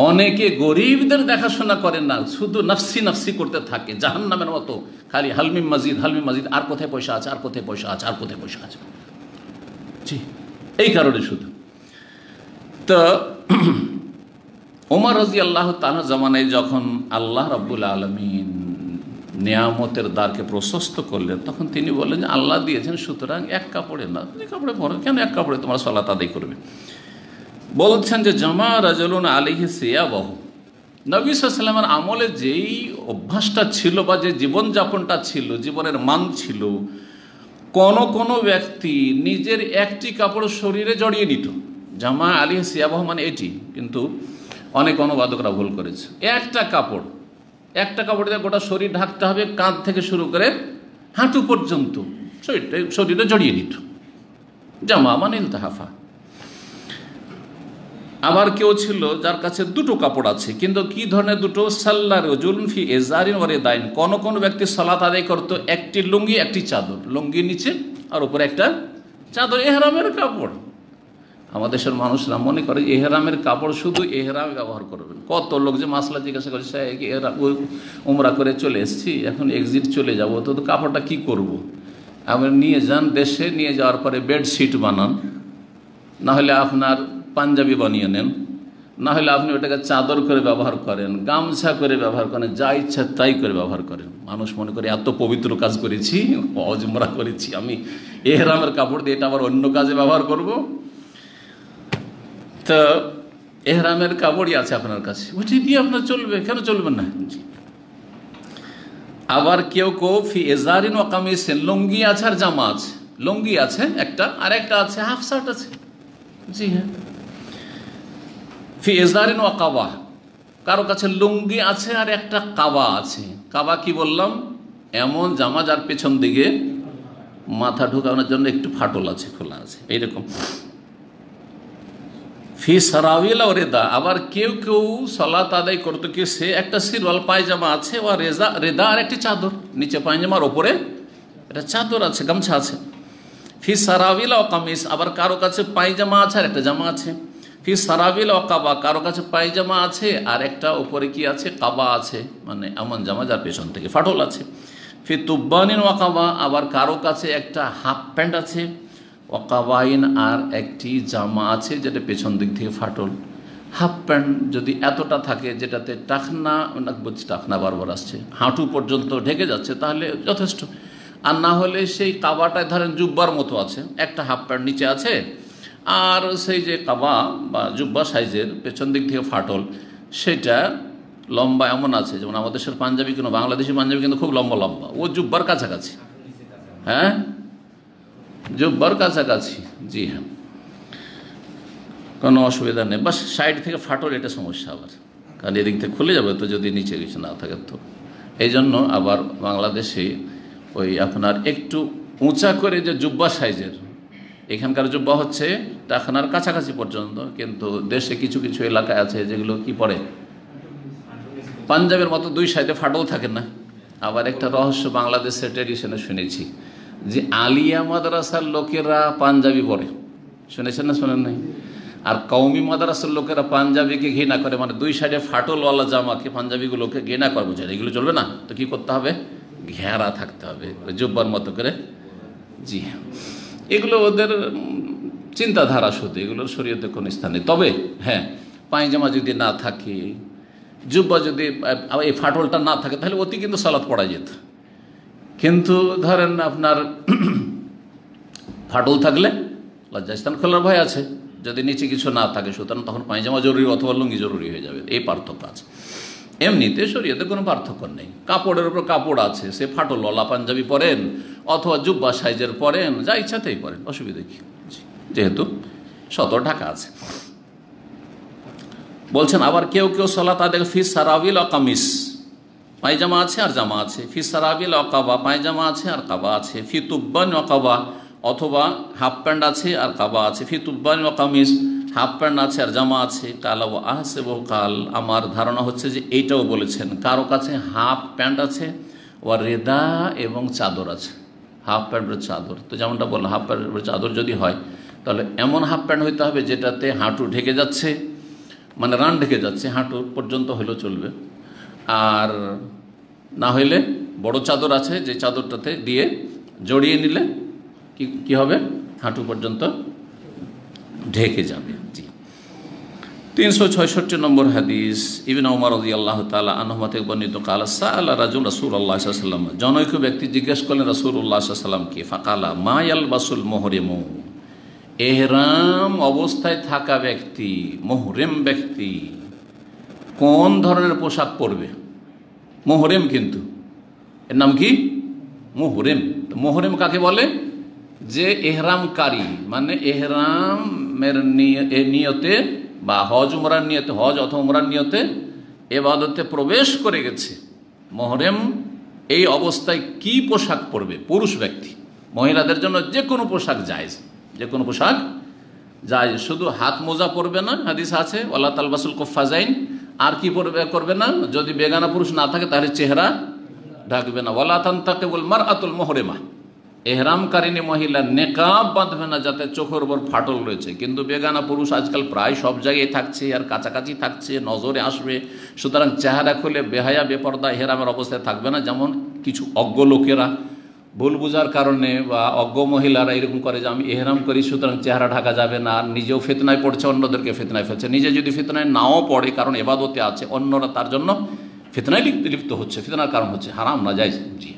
অনেকে গরিবদের দেখাশোনা করেন না, শুধু নাফসি করতে থাকে জাহান্নামের মতো, খালি হালমিম মাজিদ, আর কোথায় পয়সা আছে, জি, এই কারণে শুধু। তো ওমর রাদিয়াল্লাহু তাআলা জামানায় যখন আল্লাহ রাব্বুল আলামিন নিয়ামতের দ্বারকে প্রশস্ত করলেন, তখন তিনি বললেন যে আল্লাহ দিয়েছেন, সুতরাং এক কাপড়ে না, 2 কাপড়ে পরো। কেন এক কাপড়ে তোমরা সালাত আদায় করবে? বলছেন যে জামা রাজুলুন আলাইহি সিয়াবাহু, নবী সাল্লাল্লাহু আলাইহি ওয়াসাল্লামের আমলে যেই অভ্যাসটা ছিল বা যে জীবনযাপনটা ছিল, জীবনের মান ছিল, কোন ব্যক্তি নিজের একটি কাপড় শরীরে জড়িয়ে নিত। জামা আলী সিয়াবাহ মানে এটি, কিন্তু অনেক অনুবাদকরা ভুল করেছে। একটা কাপড় দিয়ে গোটা শরীর ঢাকতে হবে, কাঁধ থেকে শুরু করে হাঁটু পর্যন্ত শরীরে জড়িয়ে নিত। জামা মানে ইলতাহাফা। আবার কেউ ছিল যার কাছে দুটো কাপড় আছে, কিন্তু কি ধরনের দুটো? সাল্লার জুলফি এজারিন ওরে দাইন। কোন ব্যক্তি সালাত আদায় করতো একটি লুঙ্গি একটি চাদর, লুঙ্গি নিচে আর উপরে একটা চাদর, এহরামের কাপড়। আমাদের দেশের মানুষরা মনে করে এহরামের কাপড় শুধু এহরামে ব্যবহার করবেন। কত লোক যে মাসলা জিজ্ঞাসা করে, উমরা করে চলে এসেছি, এখন এক্সিট চলে যাবো, তো কাপড়টা কি করব? আপনি নিয়ে যান দেশে, নিয়ে যাওয়ার পরে বেডশিট বানান, না হলে আপনার পাঞ্জাবি বানিয়ে নেন, না হলে আপনি ওটাকে চাদর করে ব্যবহার করেন, গামছা করে ব্যবহার করেন, যা ইচ্ছা তাই করে ব্যবহার করেন। মানুষ মনে করে এত পবিত্র কাজ করেছি, হজ উমরা করেছি, আমি এহরামের কাপড় দিয়ে এটা আবার অন্য কাজে ব্যবহার করব। তো এহরামের কাপড়ই আছে আপনার কাছে, ওইটি দিয়ে আপনার চলবে, কেন চলবে না? আবার কেউ ফি এজারিন ওয়া কামিসিন, লুঙ্গি আছে আর জামা আছে। লুঙ্গি আছে একটা, আর একটা আছে হাফ শার্ট আছে। জি হ্যাঁ, ফি এজারিন ওয়া কাবা, কারো কাছে লুঙ্গি আছে আর একটা কাবা আছে। কাবা কি বললাম? এমন জামা যার পেছন দিকে মাথা ঢুকানোর জন্য একটু ফাটল আছে, খোলা আছে, এইরকম। ফি সারাবিল ও রেদা, আবার কেউ সালাত আদায় করতো কি সে একটা সিরওয়াল পায়জামা আছে, ও রেদা আর একটি চাদর, নিচে পায়জামার ওপরে একটা চাদর আছে, গামছা আছে। ফি সারাবিল ও কামিজ, আবার কারো কাছে পায়জামা আছে আর একটা জামা আছে। ফি সারাবিল ও কাবা, কারো কাছে পায়জামা আছে আর একটা ওপরে কি আছে? কাবা আছে, মানে এমন জামা যার পেছন থেকে ফাটল আছে। ফি তুব্বানিন ও কাবা, আবার কারো কাছে একটা হাফ প্যান্ট আছে, ওয়াকাবাইন আর একটি জামা আছে যেটা পেছন দিক থেকে ফাটল। হাফ প্যান্ট যদি এতটা থাকে যেটাতে টাকনা বারবার আসছে, হাঁটু পর্যন্ত ঢেকে যাচ্ছে, তাহলে যথেষ্ট। আর না হলে সেই কাবাটায় ধরেন জুব্বার মতো আছে, একটা হাফ প্যান্ট নিচে আছে, আর সেই যে কাবা বা জুব্বা সাইজের পেছন দিক থেকে ফাটল, সেটা লম্বা এমন আছে, যেমন আমাদের দেশের পাঞ্জাবি, কিন্তু বাংলাদেশি পাঞ্জাবি কিন্তু খুব লম্বা লম্বা, ও জুব্বার কাছাকাছি। হ্যাঁ, জুব্বার কাছাকাছি। জি হ্যাঁ, কোনো অসুবিধা নেই, বাস সাইড থেকে ফাটল, এটা সমস্যা আবার, কারণ এদিক থেকে খুলে যাবে তো যদি নিচে কিছু না থাকে। তো এই জন্য আবার বাংলাদেশে ওই আপনার একটু উঁচা করে যে জুব্বা সাইজের, এখানকার জুব্বা হচ্ছে টাকনার কাছাকাছি পর্যন্ত, কিন্তু দেশে কিছু কিছু এলাকায় আছে যেগুলো কি পড়ে পাঞ্জাবের মতো দুই সাইডে ফাটল থাকে না। আবার একটা রহস্য বাংলাদেশের ট্রেডিশনে শুনেছি যে আলিয়া মাদ্রাসার লোকেরা পাঞ্জাবি পরে, শুনেছেন না শোনেন নাই? আর কওমি মাদ্রাসার লোকেরা পাঞ্জাবিকে ঘৃণা করে, মানে দুই সাইডে ফাটলওয়ালা জামাকে, পাঞ্জাবিগুলোকে ঘৃণা করে, বুঝে এগুলো চলবে না, তো কী করতে হবে? ঘেরা থাকতে হবে ওই জুব্বার মতো করে। জি হ্যাঁ, এগুলো ওদের চিন্তাধারা, শুধু এগুলোর শরীয়তে কোনো স্থান নেই। তবে হ্যাঁ, পায়জামা যদি না থাকে, জুব্বা যদি এই ফাটলটা না থাকে, তাহলে অতি কিন্তু সালাত পড়া যেত। কিন্তু ধরেন আপনার ফাটল থাকলে লজ্জাস্থান খোলার ভয় আছে, যদি নিচে কিছু না থাকে, সুতরাং তখন পায়জামা জরুরি অথবা লুঙ্গি জরুরি হয়ে যাবে, এই পার্থক্য আছে। এমনিতে শরীয়তে কোনো পার্থক্য নেই, কাপড়ের উপর কাপড় আছে, সে ফাটলওয়ালা পাঞ্জাবি পরেন অথবা জুব্বা সাইজের পরেন, যা ইচ্ছাতেই পরেন, অসুবিধা কি, যেহেতু সতর ঢাকা আছে। বলছেন আবার কেউ সালাত আদায় ফি সারাবিল ও কামিস, পায়জামা আছে আর জামা আছে। ফি সারাবিল ও কাবা, পায়জামা আছে আর কাবা আছে। ফি তুব্বান ও কাবা, অথবা হাফ প্যান্ট আছে আর কাবা আছে। ফি তুব্বান ও কামিজ, হাফ প্যান্ট আছে আর জামা আছে। কালা ও আহসেব কাল, আমার ধারণা হচ্ছে যে এইটাও বলেছেন, কারো কাছে হাফ প্যান্ট আছে ও রেদা এবং চাদর আছে, হাফ প্যান্টের চাদর। তো যেমনটা বললাম, হাফ প্যান্টের চাদর যদি হয় তাহলে এমন হাফ প্যান্ট হইতে হবে যেটাতে হাঁটু ঢেকে যাচ্ছে, মানে রান ঢেকে যাচ্ছে, হাঁটু পর্যন্ত হলেও চলবে। আর না হইলে বড় চাদর আছে, যে চাদরটাতে দিয়ে জড়িয়ে নিলে কি হবে? হাঁটু পর্যন্ত ঢেকে যাবে। জি, 366 নম্বর হাদিস, ইবনে ওমর রাদিয়াল্লাহু তাআলা আনহুমা থেকে বর্ণিত, কালা সাআলা রাজুল রাসূলুল্লাহ সাল্লাল্লাহু আলাইহি ওয়াসাল্লাম, জনৈক ব্যক্তি জিজ্ঞেস করলেন রাসূলুল্লাহ সাল্লাল্লাহু আলাইহি ওয়াসাল্লামকে, ফাকালা মা ইয়ালবাসুল মুহরিমু, এহরাম অবস্থায় থাকা ব্যক্তি, মুহরিম ব্যক্তি কোন ধরনের পোশাক পরবে। মোহরেম কিন্তু এর নাম কি? মোহরেম। মোহরেম কাকে বলে? যে এহরামকারী, মানে এহরামের নিয়তে বা হজ উমরার নিয়তে, হজ অথবা উমরার নিয়তে এবাদতে প্রবেশ করে গেছে। মোহরেম এই অবস্থায় কি পোশাক পরবে? পুরুষ ব্যক্তি। মহিলাদের জন্য যে কোনো পোশাক জায়েজ, যে কোনো পোশাক জায়েজ, শুধু হাত মোজা পরবে না, হাদিস আছে ওয়ালা তালবাসুল কুফাজাইন। আর কি করবে না? যদি বেগানা পুরুষ না থাকে তাহলে চেহারা ঢাকবে না। ওয়ালা তানতাকিবুল মারআতুল মুহরিমা, এহরামকারিনী মহিলা নেকাব বাঁধবে না যাতে চোখের উপর ফাটল রয়েছে। কিন্তু বেগানা পুরুষ আজকাল প্রায় সব জায়গায় থাকছে আর কাছাকাছি থাকছে, নজরে আসবে, সুতরাং চেহারা খুলে বেহায়া বেপর্দা এহরামের অবস্থায় থাকবে না। যেমন কিছু অজ্ঞ লোকেরা ভুল বুঝার কারণে বা অজ্ঞ মহিলারা এরকম করে যে আমি এহরাম করি সুতরাং চেহারা ঢাকা যাবে না, আর নিজেও ফিতনায় পড়ছে, অন্যদেরকে ফিতনায় ফেলছে। নিজে যদি ফিতনায় নাও পড়ে, কারণ এবাদতে আছে, অন্যরা তার জন্য ফিতনায় লিপ্ত হচ্ছে, ফিতনার কারণ হচ্ছে, হারাম না যায়। জি,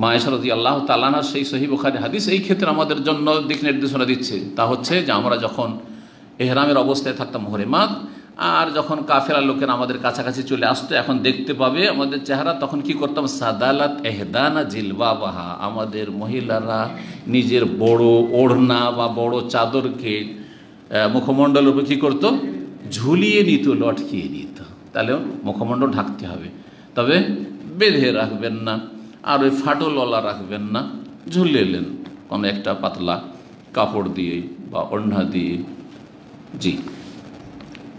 মা আয়েশা রাদিয়াল্লাহু তাআলা আনহার সেই সহিহ বুখারী হাদিস এই ক্ষেত্রে আমাদের জন্য দিক নির্দেশনা দিচ্ছে। তা হচ্ছে যে আমরা যখন এহরামের অবস্থায় থাকতাম মুহরিমাত, আর যখন কাফেরা লোকেরা আমাদের কাছাকাছি চলে আসতো, এখন দেখতে পাবে আমাদের চেহারা, তখন কি করতাম? সাদালাত এহদানা জিলবাবাহা, আমাদের মহিলারা নিজের বড় ওড়না বা বড় চাদরকে মুখমণ্ডলের উপর কী করতো? ঝুলিয়ে নিত, লটকিয়ে নিত। তাহলে মুখমণ্ডল ঢাকতে হবে, তবে বেঁধে রাখবেন না, আর ওই ফাটলওয়ালা রাখবেন না, ঝুলিয়ে এলেন কোনো একটা পাতলা কাপড় দিয়ে বা ওড়না দিয়ে। জি,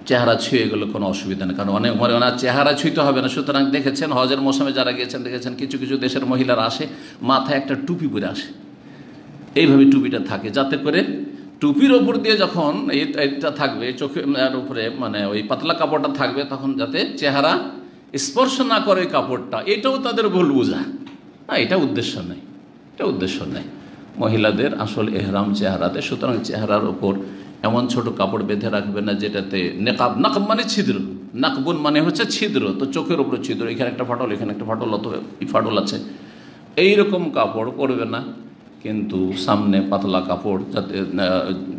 চেহারা ছুঁয়ে গেলে কোনো অসুবিধা নেই, কারণ অনেক চেহারা ছুঁইতে হবে না। সুতরাং দেখেছেন হজের মৌসুমে যারা গিয়েছেন দেখেছেন কিছু কিছু দেশের মহিলারা আসে, মাথায় একটা টুপি পরে আসে, এইভাবে টুপিটা থাকে, যাতে করে টুপির ওপর দিয়ে যখন এইটা থাকবে চোখের উপরে, মানে ওই পাতলা কাপড়টা থাকবে, তখন যাতে চেহারা স্পর্শ না করে কাপড়টা। এটাও তাদের ভুল বোঝা, না, এটা উদ্দেশ্য নেই, এটা উদ্দেশ্য নেই। মহিলাদের আসল এহরাম চেহারাতে, সুতরাং চেহারার ওপর এমন ছোট কাপড় বেঁধে রাখবে না যেটাতে নেকাব, নাকব মানে ছিদ্র, নাকবুন মানে হচ্ছে ছিদ্র, তো চোখের ওপরে ছিদ্র, এখানে একটা ফাটল, এখানে একটা ফাটল, অথবা ফাটল আছে, এইরকম কাপড় পরবে না। কিন্তু সামনে পাতলা কাপড় যাতে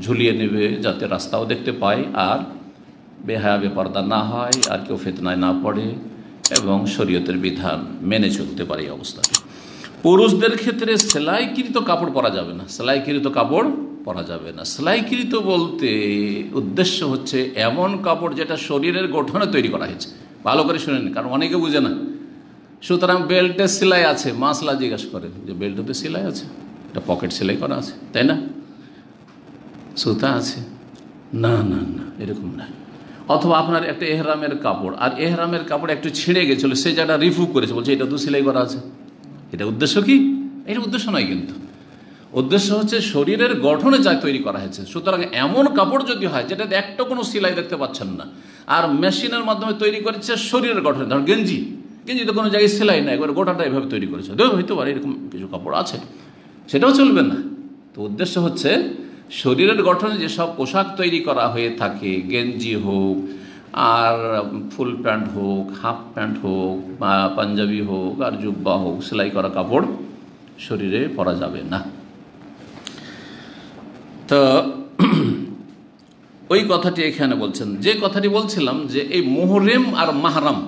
ঝুলিয়ে নেবে, যাতে রাস্তাও দেখতে পায়, আর বেহায়া বেপর্দা না হয়, আর কেউ ফিতনায় না পড়ে, এবং শরীয়তের বিধান মেনে চলতে পারে এই অবস্থাতে। পুরুষদের ক্ষেত্রে সেলাইকৃত কাপড় পরা যাবে না, সেলাইকৃত কাপড় পরা যাবে না। সেলাইকৃত বলতে উদ্দেশ্য হচ্ছে এমন কাপড় যেটা শরীরের গঠনে তৈরি করা হয়েছে। ভালো করে শুনে নিন, কারণ অনেকে বুঝে না। সুতরাং বেল্টের সেলাই আছে, মাসলা জিজ্ঞাসা করে যে বেল্টতে সেলাই আছে, এটা পকেট সেলাই করা আছে, তাই না? সুতা আছে, না না না, এরকম না। অথবা আপনার একটা এহরামের কাপড়, আর এহরামের কাপড় একটু ছিঁড়ে গেছিলো, সে যেটা রিফু করেছে, বলছে এটা তো সেলাই করা আছে। এটা উদ্দেশ্য কি? এটা উদ্দেশ্য নয়, কিন্তু উদ্দেশ্য হচ্ছে শরীরের গঠনে যা তৈরি করা হয়েছে। সুতরাং এমন কাপড় যদি হয় যেটাতে একটা কোনো সেলাই দেখতে পাচ্ছেন না, আর মেশিনের মাধ্যমে তৈরি করেছে শরীরের গঠনে, ধর গেঞ্জি, গেঞ্জিতে কোনো জায়গায় সেলাই নাই, একবার গোটাটা এভাবে তৈরি করেছে, হইতে পারে এরকম কিছু কাপড় আছে, সেটাও চলবে না। তো উদ্দেশ্য হচ্ছে শরীরের গঠনে যেসব পোশাক তৈরি করা হয়ে থাকে, গেঞ্জি হোক, আর ফুল প্যান্ট হোক, হাফ প্যান্ট হোক, বা পাঞ্জাবি হোক, আর জুব্বা হোক, সেলাই করা কাপড় শরীরে পরা যাবে না। তো ওই কথাটি এখানে বলছেন, যে কথাটি বলছিলাম যে এই মোহরেম আর মাহরাম,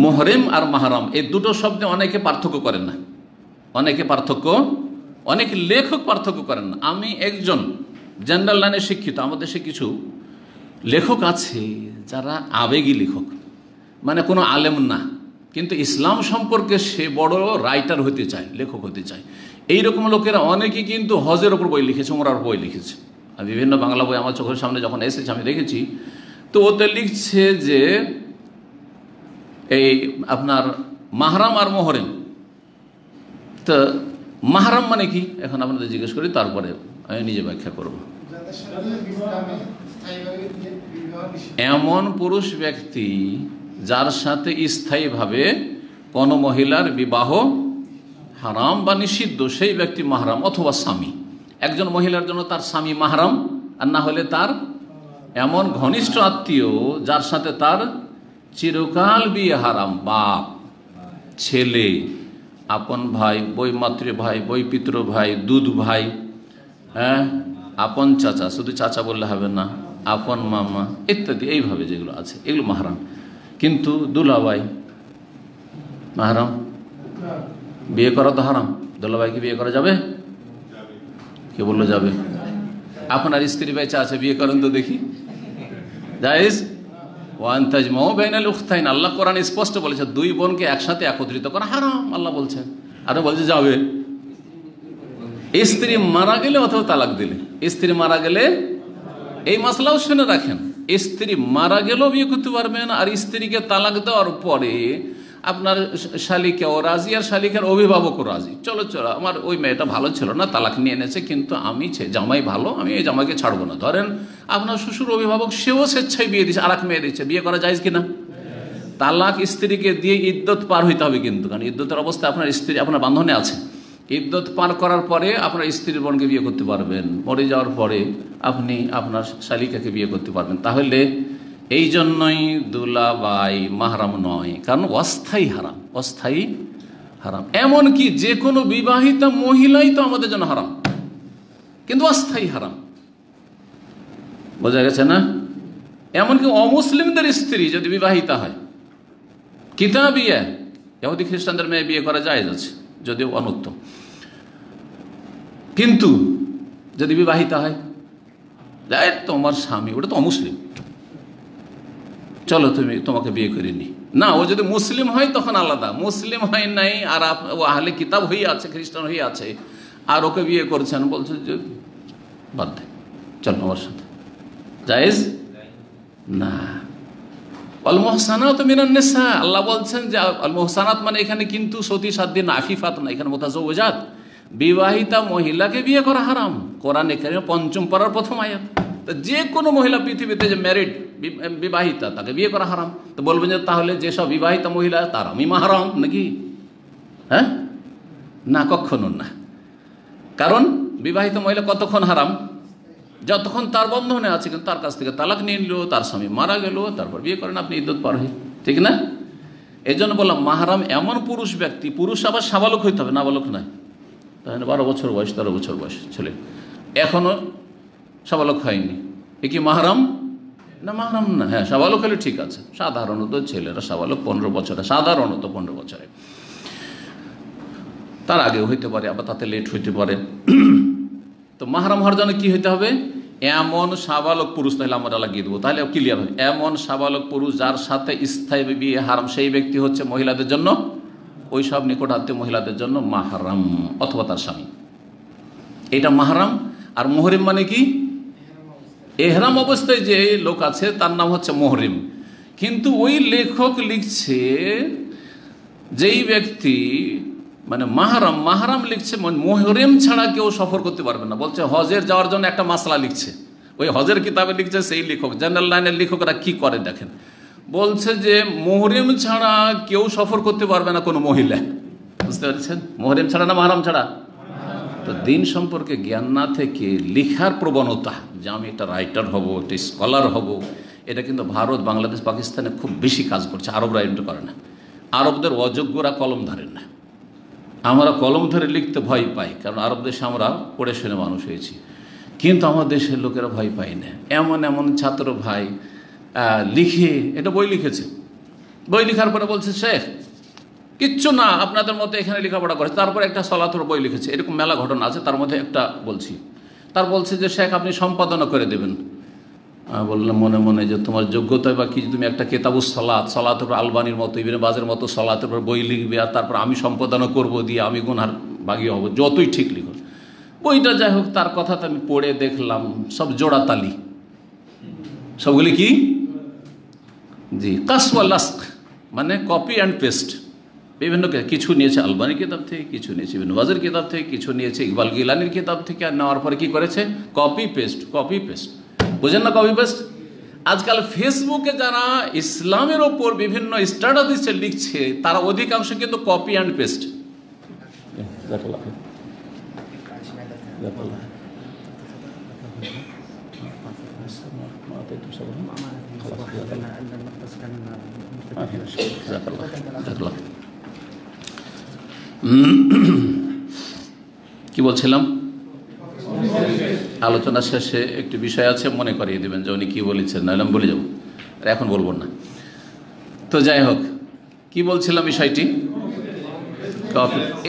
মোহরেম আর মাহরাম এই দুটো শব্দে অনেকে পার্থক্য করেন না, অনেক লেখক পার্থক্য করেন না। আমি একজন জেনারেল লাইনে শিক্ষিত, আমাদের দেশে কিছু লেখক আছে যারা আবেগী লেখক, মানে কোনো আলেম না, কিন্তু ইসলাম সম্পর্কে সে বড় রাইটার হতে চায়, লেখক হতে চায়। এইরকম লোকেরা অনেকেই কিন্তু হজের ওপর বই লিখেছে, ওমরার বই লিখেছে। আর বিভিন্ন বাংলা বই আমার চোখের সামনে যখন এসেছে আমি দেখেছি, তো ওতে লিখছে যে এই আপনার মাহরাম আর মোহরেম। তো মাহরাম মানে কি এখন আপনাদের জিজ্ঞেস করি, তারপরে আমি নিজে ব্যাখ্যা করব। এমন পুরুষ ব্যক্তি যার সাথে স্থায়ীভাবে কোনো মহিলার বিবাহ হারাম বা নিষিদ্ধ, সেই ব্যক্তি মাহরাম, অথবা স্বামী। একজন মহিলার জন্য তার স্বামী মাহরাম, আর না হলে তার এমন ঘনিষ্ঠ আত্মীয় যার সাথে তার চিরকাল বিয়ে হারাম, বাপ, ছেলে, আপন ভাই, বই মাতৃ ভাই, বই পিতৃ ভাই, দুধ ভাই, হ্যাঁ, আপন চাচা, শুধু চাচা বললে হবে না, আপন মামা ইত্যাদি এইভাবে যেগুলো আছে এগুলো মাহরাম। কিন্তু দুলাভাই মাহরাম, বিয়ে করা তো হারাম। দুলাভাইকে বিয়ে করা যাবে? কে বললো যাবে? আপনার স্ত্রী বেঁচে আছে, বিয়ে করেন তো দেখি। জায়েজ? ওয়ান তাজমাউ বাইনাল উখতাইন, আল্লাহ কোরআন স্পষ্ট বলেছে দুই বোনকে একসাথে একত্রিত করা হারাম, আল্লাহ বলছেন। আর বলছে যাবে। স্ত্রী মারা গেলে অথবা তালাক দিলে, স্ত্রী মারা গেলে এই মাসলাও শুনে রাখেন, স্ত্রী মারা গেলেও বিয়ে করতে পারবেন। আর স্ত্রীকে তালাক দেওয়ার পরে আপনার শালিকাও রাজি আর শালিকার অভিভাবকও রাজি, চলো চলো আমার ওই মেয়েটা ভালো ছিল না, তালাক নিয়ে এনেছে, কিন্তু আমি জামাই ভালো, আমি এই জামাইকে ছাড়বো না। ধরেন আপনার শ্বশুর অভিভাবক, সেও স্বেচ্ছায় বিয়ে দিচ্ছে, আর এক মেয়ে দিচ্ছে, বিয়ে করা যায় কিনা? তালাক স্ত্রীকে দিয়ে ইদ্যত পার হইতে হবে কিন্তু, কারণ ইদ্যতের অবস্থায় আপনার স্ত্রী আপনার বান্ধনে আছে। ইদ্যত পার করার পরে আপনার স্ত্রীর বোনকে বিয়ে করতে পারবেন, মরে যাওয়ার পরে আপনি আপনার শালিকাকে বিয়ে করতে পারবেন। তাহলে এই জন্যই দুলাভাই মাহরাম নয়, কারণ অস্থায়ী হারাম, অস্থায়ী হারাম। এমনকি যে কোনো বিবাহিতা মহিলাই তো আমাদের জন্য হারাম, কিন্তু অস্থায়ী হারাম। বোঝা গেছে না? এমনকি অমুসলিমদের স্ত্রী যদি বিবাহিতা হয়, কিতাবিয়া ইহুদি খ্রিস্টানদের মেয়ে বিয়ে করা যায় যাচ্ছে, যদিও অনুত্তম, কিন্তু যদি বিবাহিতা হয়, তোমার স্বামী ওটা তো অমুসলিম, চলো তোমাকে বিয়ে করিনি না। ও যদি মুসলিম হয় তখন আলাদা, মুসলিম হয় নাই আর ও আহলে কিতাব হয়ে আছে, খ্রিস্টান হয়ে আছে, আর ওকে বিয়ে করছেন, বলছে যে বাদ দে, চলো আমার সাথে, জায়েজ না। আল মুহসানাত মিনান নিসা, আল্লাহ বলছেন যে আল মুহসানাত মানে এখানে কিন্তু সতী সাধ্যী না, আফিফাত না, এখানে মুতাজাওয়াজাত, বিবাহিতা মহিলাকে বিয়ে করা হারাম। কোরআনে কারীমে ৫ম পারার প্রথম আয়াত। তো যে কোনো মহিলা পৃথিবীতে যে ম্যারিড বিবাহিতা, তাকে বিয়ে করা হারাম। তো বলবেন যে তাহলে যেসব বিবাহিতা মহিলা তার আমি মাহরাম নাকি? হ্যাঁ, না, কখনো না। কারণ বিবাহিত মহিলা কতক্ষণ হারাম? যতক্ষণ তার বন্ধনে আছে, কিন্তু তার কাছ থেকে তালাক নিয়ে নিল, তার স্বামী মারা গেল, তারপর বিয়ে করেন আপনি, ইদ্যত পার হয়ে, ঠিক না? এই জন্য বললাম মাহরাম এমন পুরুষ ব্যক্তি, পুরুষ আবার সাবালক হইতে হবে, নাবালক নয়। তাহলে 12 বছর বয়স, 13 বছর বয়স ছেলে এখনো সাবালক হয়নি, এ কি মাহরাম? না, মাহরাম না। হ্যাঁ, সাবালক হলে ঠিক আছে। সাধারণত ছেলেরা সাবালক 15 বছরে, সাধারণত 15 বছরে, তার আগেও হইতে পারে, আবার তাতে লেট হইতে পারে। তো মাহরাম হওয়ার জন্য কি হইতে হবে? এমন সাবালক পুরুষ, তাহলে আমরা লাগিয়ে দেবো, তাহলে ক্লিয়ার হয়। এমন সাবালক পুরুষ যার সাথে স্থায়ী বিয়ে হারাম, সেই ব্যক্তি হচ্ছে মহিলাদের জন্য, ওই সব নিকটাত্মীয় মহিলাদের জন্য মাহরাম, অথবা তার স্বামী, এটা মাহরাম। আর মুহরিম মানে কি? এহরাম অবস্থায় যে লোক আছে তার নাম হচ্ছে মুহরিম। কিন্তু ওই লেখক লিখছে যেই ব্যক্তি মানে মাহরাম, মাহরাম লিখছে মুহরিম ছাড়া কেউ সফর করতে পারবে না। বলছে হজের যাওয়ার জন্য একটা মাসলা লিখছে, ওই হজের কিতাবে লিখছে সেই লেখক। জেনারেল লাইনের লেখকরা কি করে দেখেন, বলছে যে মুহরিম ছাড়া কেউ সফর করতে পারবে না কোনো মহিলা। বুঝতে পারছেন? মুহরিম ছাড়া না মাহরাম ছাড়া? তো দিন সম্পর্কে জ্ঞান না থেকে লিখার প্রবণতা যে আমি একটা রাইটার হব, একটা স্কলার হব, এটা কিন্তু ভারত, বাংলাদেশ, পাকিস্তানে খুব বেশি কাজ করছে। আরবরা এটা করে না। আরবদের অযোগ্যরা কলম ধরেন না, আমরা কলম ধরে লিখতে ভয় পাই, কারণ আরব দেশে আমরা পড়ে শুনে মানুষ হয়েছি। কিন্তু আমার দেশের লোকেরা ভয় পায় না। এমন এমন ছাত্র ভাই লিখে, এটা বই লিখেছে, বই লেখার পরে বলছে শেখ কিচ্ছু না, আপনাদের মতো এখানে লেখাপড়া করেছে, তারপরে একটা সলাতুর বই লিখেছে। এরকম মেলা ঘটনা আছে, তার মধ্যে একটা বলছি। তার বলছে যে শেখ আপনি সম্পাদনা করে দেবেন। বললাম মনে মনে যে তোমার যোগ্যতা বা কি, তুমি একটা কেতাবুস সলাতের উপর আলবানির মতো, ইবনে বাজের মতো সলাতের উপর বই লিখবে, আর তারপর আমি সম্পাদনা করব, দিয়ে আমি গুনহার ভাগী হব, যতই ঠিক লিখো। বইটা যাই হোক, তার কথাটা আমি পড়ে দেখলাম সব জোড়া তালি, সবগুলি কি জি কাসওয়ালাস্ক, মানে কপি অ্যান্ড পেস্ট। বিভিন্ন কিছু নিয়েছে আলবানির কিতাব থেকে, কিছু নিয়েছে ইবনে বাজের কিতাব থেকে, কিছু নিয়েছে ইকবাল গিলানির কিতাব থেকে, আর নেওয়ার পরে কী করেছে? Copy paste, copy paste. বুঝেন না কপি পেস্ট? আজকাল ফেসবুকে যারা ইসলামের ওপর বিভিন্ন স্ট্যাটাস লিখছে, তারা অধিকাংশ কিন্তু কপি অ্যান্ড পেস্ট। কি বলছিলাম? আলোচনা শেষে একটি বিষয় আছে, মনে করিয়ে দেবেন যে উনি কী বলেছেন, নাহলে আমি বলে যাব, এখন বলবো না। তো যাই হোক, কি বলছিলাম বিষয়টি,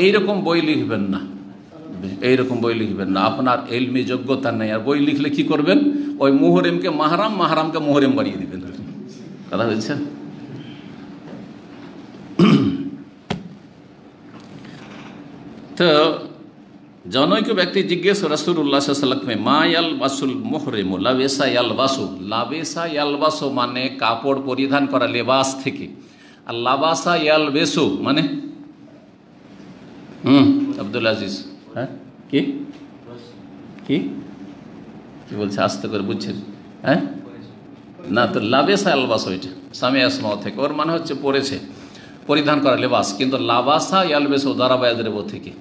এইরকম বই লিখবেন না, এইরকম বই লিখবেন না, আপনার এলমি যোগ্যতা নেই। আর বই লিখলে কি করবেন, ওই মুহরিমকে মাহরাম, মাহরামকে মুহরিম বানিয়ে দিবেন। কথা হয়েছে? তো জনৈক ব্যক্তি জিজ্ঞেস রাসূলুল্লাহ সাল্লাল্লাহু আলাইহি ওয়াসাল্লাম, মা ইয়ালবাসুল মুহরিমু লাবেসা ইয়ালবাসু। লাবেসা ইয়ালবাসু মানে কাপড় পরিধান করা, লেবাস থেকে। আর লাবাসা ইয়ালবেসু মানে আব্দুল আজিজ, হ্যাঁ কি কি কি বলছে, আস্তে করে বুঝছেন? হ্যাঁ না, তো লাবেসা ইয়ালবাসু এটা সামি আসমা থেকে, ওর মানে হচ্ছে পরেছে, পরিধান করা লেবাস। কিন্তু লাবাসা ইয়ালবেসু দারাবা ইয়াদরিবু থেকে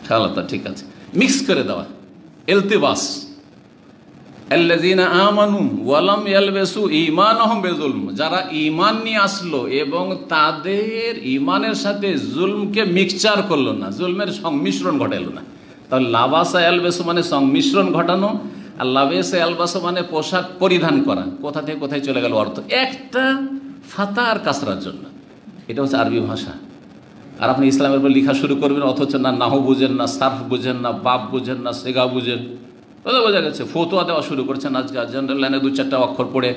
খালাতা, ঠিক আছে, মিক্স করে দেওয়া। ইলতিবাস, আল্লাযীনা আমানু ওয়া লাম ইয়ালবিসু ঈমানাহুম বিযুলম, যারা ঈমান নিয়ে আসলো এবং তাদের ঈমানের সাথে জুলমকে মিক্সচার করলো না, জুলমের সংমিশ্রণ ঘটালো না। তাহলে লাবাসা ইয়ালবিসু মানে সংমিশ্রণ ঘটানো, আর লাবেসা ইয়ালবাসু মানে পোশাক পরিধান করা। কোথা থেকে কোথায় চলে গেল অর্থ, একটা ফাতা আর কাসরার জন্য। এটা হচ্ছে আরবি ভাষা। আর আপনি ইসলামের উপর লেখা শুরু করবেন, অথচ না নাহু বুঝেন, না সার্ফ বুঝেন, না বাপ বুঝেন, না সেগা বুঝেন, কথা বোঝা গেছে। ফতোয়া দেওয়া শুরু করছেন আজকাল জেনারেল লাইনে 2-4টা অক্ষর পড়ে।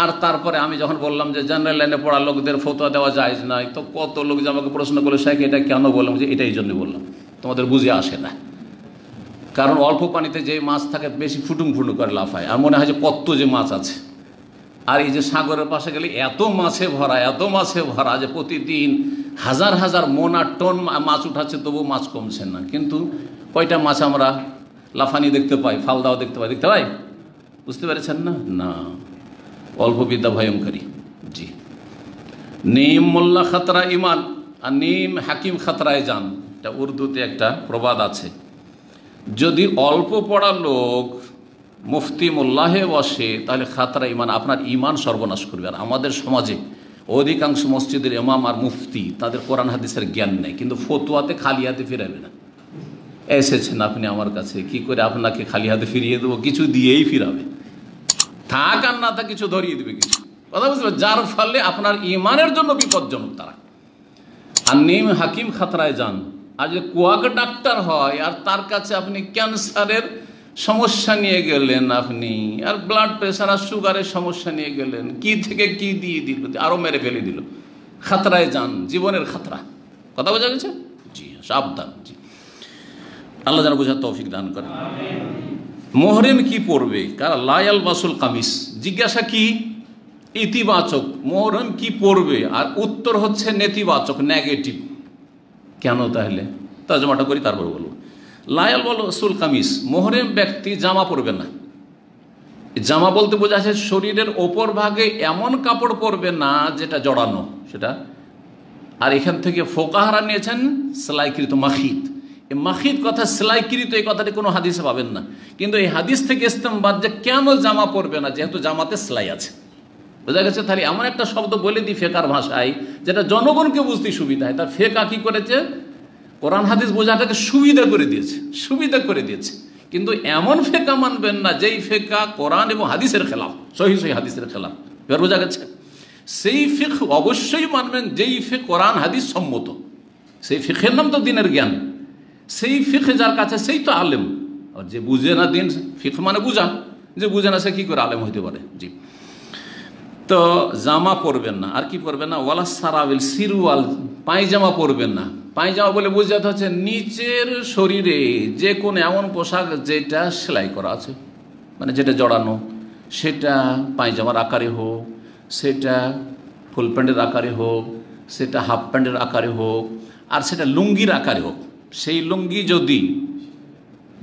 আর তারপরে আমি যখন বললাম যে জেনারেল লাইনে পড়া লোকদের ফতোয়া দেওয়া জায়েজ নাই, তো কত লোক যে আমাকে প্রশ্ন করলো, শেখ এটা কেন বললাম, যে এটাই জন্য বললাম, তোমাদের বুঝে আসে না। কারণ অল্প পানিতে যে মাছ থাকে বেশি ফুটুং ফুটুং করে লাফায়, আর মনে হয় যে কত যে মাছ আছে। আর এই যে সাগরের পাশে গেলে এত মাছে ভরা, এত মাছে ভরা, যে প্রতিদিন হাজার হাজার মন আর টন মাছ উঠাচ্ছে, তবু মাছ কমছে না। কিন্তু কয়টা মাছ আমরা লাফানি দেখতে পাই, ফালদাও দেখতে পাই, বুঝতে পেরেছেন না? না, অল্প বিদ্যা ভয়ঙ্করী। জি, নিম মোল্লা খাতরা ইমান, আর নিম হাকিম খাতরায় যান, এটা উর্দুতে একটা প্রবাদ আছে। যদি অল্প পড়া লোক মুফতি মোল্লাহে বসে, তাহলে খাতরা ইমান, আপনার ইমান সর্বনাশ করবে। আর আমাদের সমাজে অধিকাংশ মসজিদের ইমাম আর মুফতি, তাদের কোরআন হাদিসের জ্ঞান নেই, কিন্তু ফতোয়াতে খালি হাতে ফিরাবে না। এসেছেন আপনি আমার কাছে, কি করে আপনাকে খালি হাতে ফিরিয়ে দেবো, কিছু দিয়েই ফিরাবে, থাক আর না থাক কিছু ধরিয়ে দেবে কিছু, কথা বুঝতে, যার ফলে আপনার ইমানের জন্য বিপজ্জনক তারা। আর নিম হাকিম খাতরায় যান। আর যে কুয়াক ডাক্তার হয়, আর তার কাছে আপনি ক্যান্সারের সমস্যা নিয়ে গেলেন, আপনি আর ব্লাড প্রেশার আর সুগারের সমস্যা নিয়ে গেলেন, কি থেকে কি দিয়ে দিল, আরও মেরে ফেলে দিল। খাতরায় যান, জীবনের খাতরা, কথা বোঝা গেছে? জি, সাবধান। জি, আল্লাহ যেন বোঝার তৌফিক দান করেন। মুহরিম কি পরবে? কারণ লা ইয়ালবাসুল কামিস, জিজ্ঞাসা কি ইতিবাচক, মুহরিম কি পরবে? আর উত্তর হচ্ছে নেতিবাচক, নেগেটিভ। কেন? তাহলে তর্জমাটা করি, তারপর বলবো। লা ইয়ালবাসুল কামিস, মুহরিম ব্যক্তি জামা পরবে না। জামা বলতে বোঝা যায় শরীরের ওপর ভাগে এমন কাপড় পরবে না যেটা জড়ানো, সেটা। আর এখান থেকে ফোকাহারা নিয়েছেন সেলাইকৃত মাখিত। এই মাখিত কথা, সেলাইকৃত, এই কথাটি কোনো হাদিসে পাবেন না। কিন্তু এই হাদিস থেকে ইস্তেমবাদ যে কেন জামা পরবে না, যেহেতু জামাতে সেলাই আছে, বোঝা গেছে। তাহলে এমন একটা শব্দ বলে দিই ফেকার ভাষায়, যেটা জনগণকে বুঝতে সুবিধা হয়। তার ফেকা কি করেছে, কোরআন হাদিস বোঝাটাকে সুবিধা করে দিয়েছে, সুবিধা করে দিয়েছে। কিন্তু এমন ফেকা মানবেন না যেই ফেকা কোরআন এবং হাদিসের খেলাফ, সহিহ হাদিসের খেলাফ, এবার বোঝা গেছে। সেই ফিক অবশ্যই মানবেন যেই ফিক কোরআন হাদিস সম্মত, সেই ফিকের নাম তো দিনের জ্ঞান। সেই ফিকে যার কাছে সেই তো আলেম। আর যে বুঝে না দিন, ফিক মানে বুঝা, যে বুঝে না সে কী করে আলেম হইতে পারে? জি, তো জামা পরবেন না। আর কি পরবেন না? ওয়ালা সারাবিল, সিরওয়াল, পায়জামা পরবেন না। পায়জামা বলে বোঝাতে হচ্ছে নিচের শরীরে যে কোনো এমন পোশাক যেটা সেলাই করা আছে, মানে যেটা জড়ানো, সেটা পায়জামার আকারে হোক, সেটা ফুল প্যান্টের আকারে হোক, সেটা হাফ প্যান্টের আকারে হোক, আর সেটা লুঙ্গির আকারে হোক। সেই লুঙ্গি যদি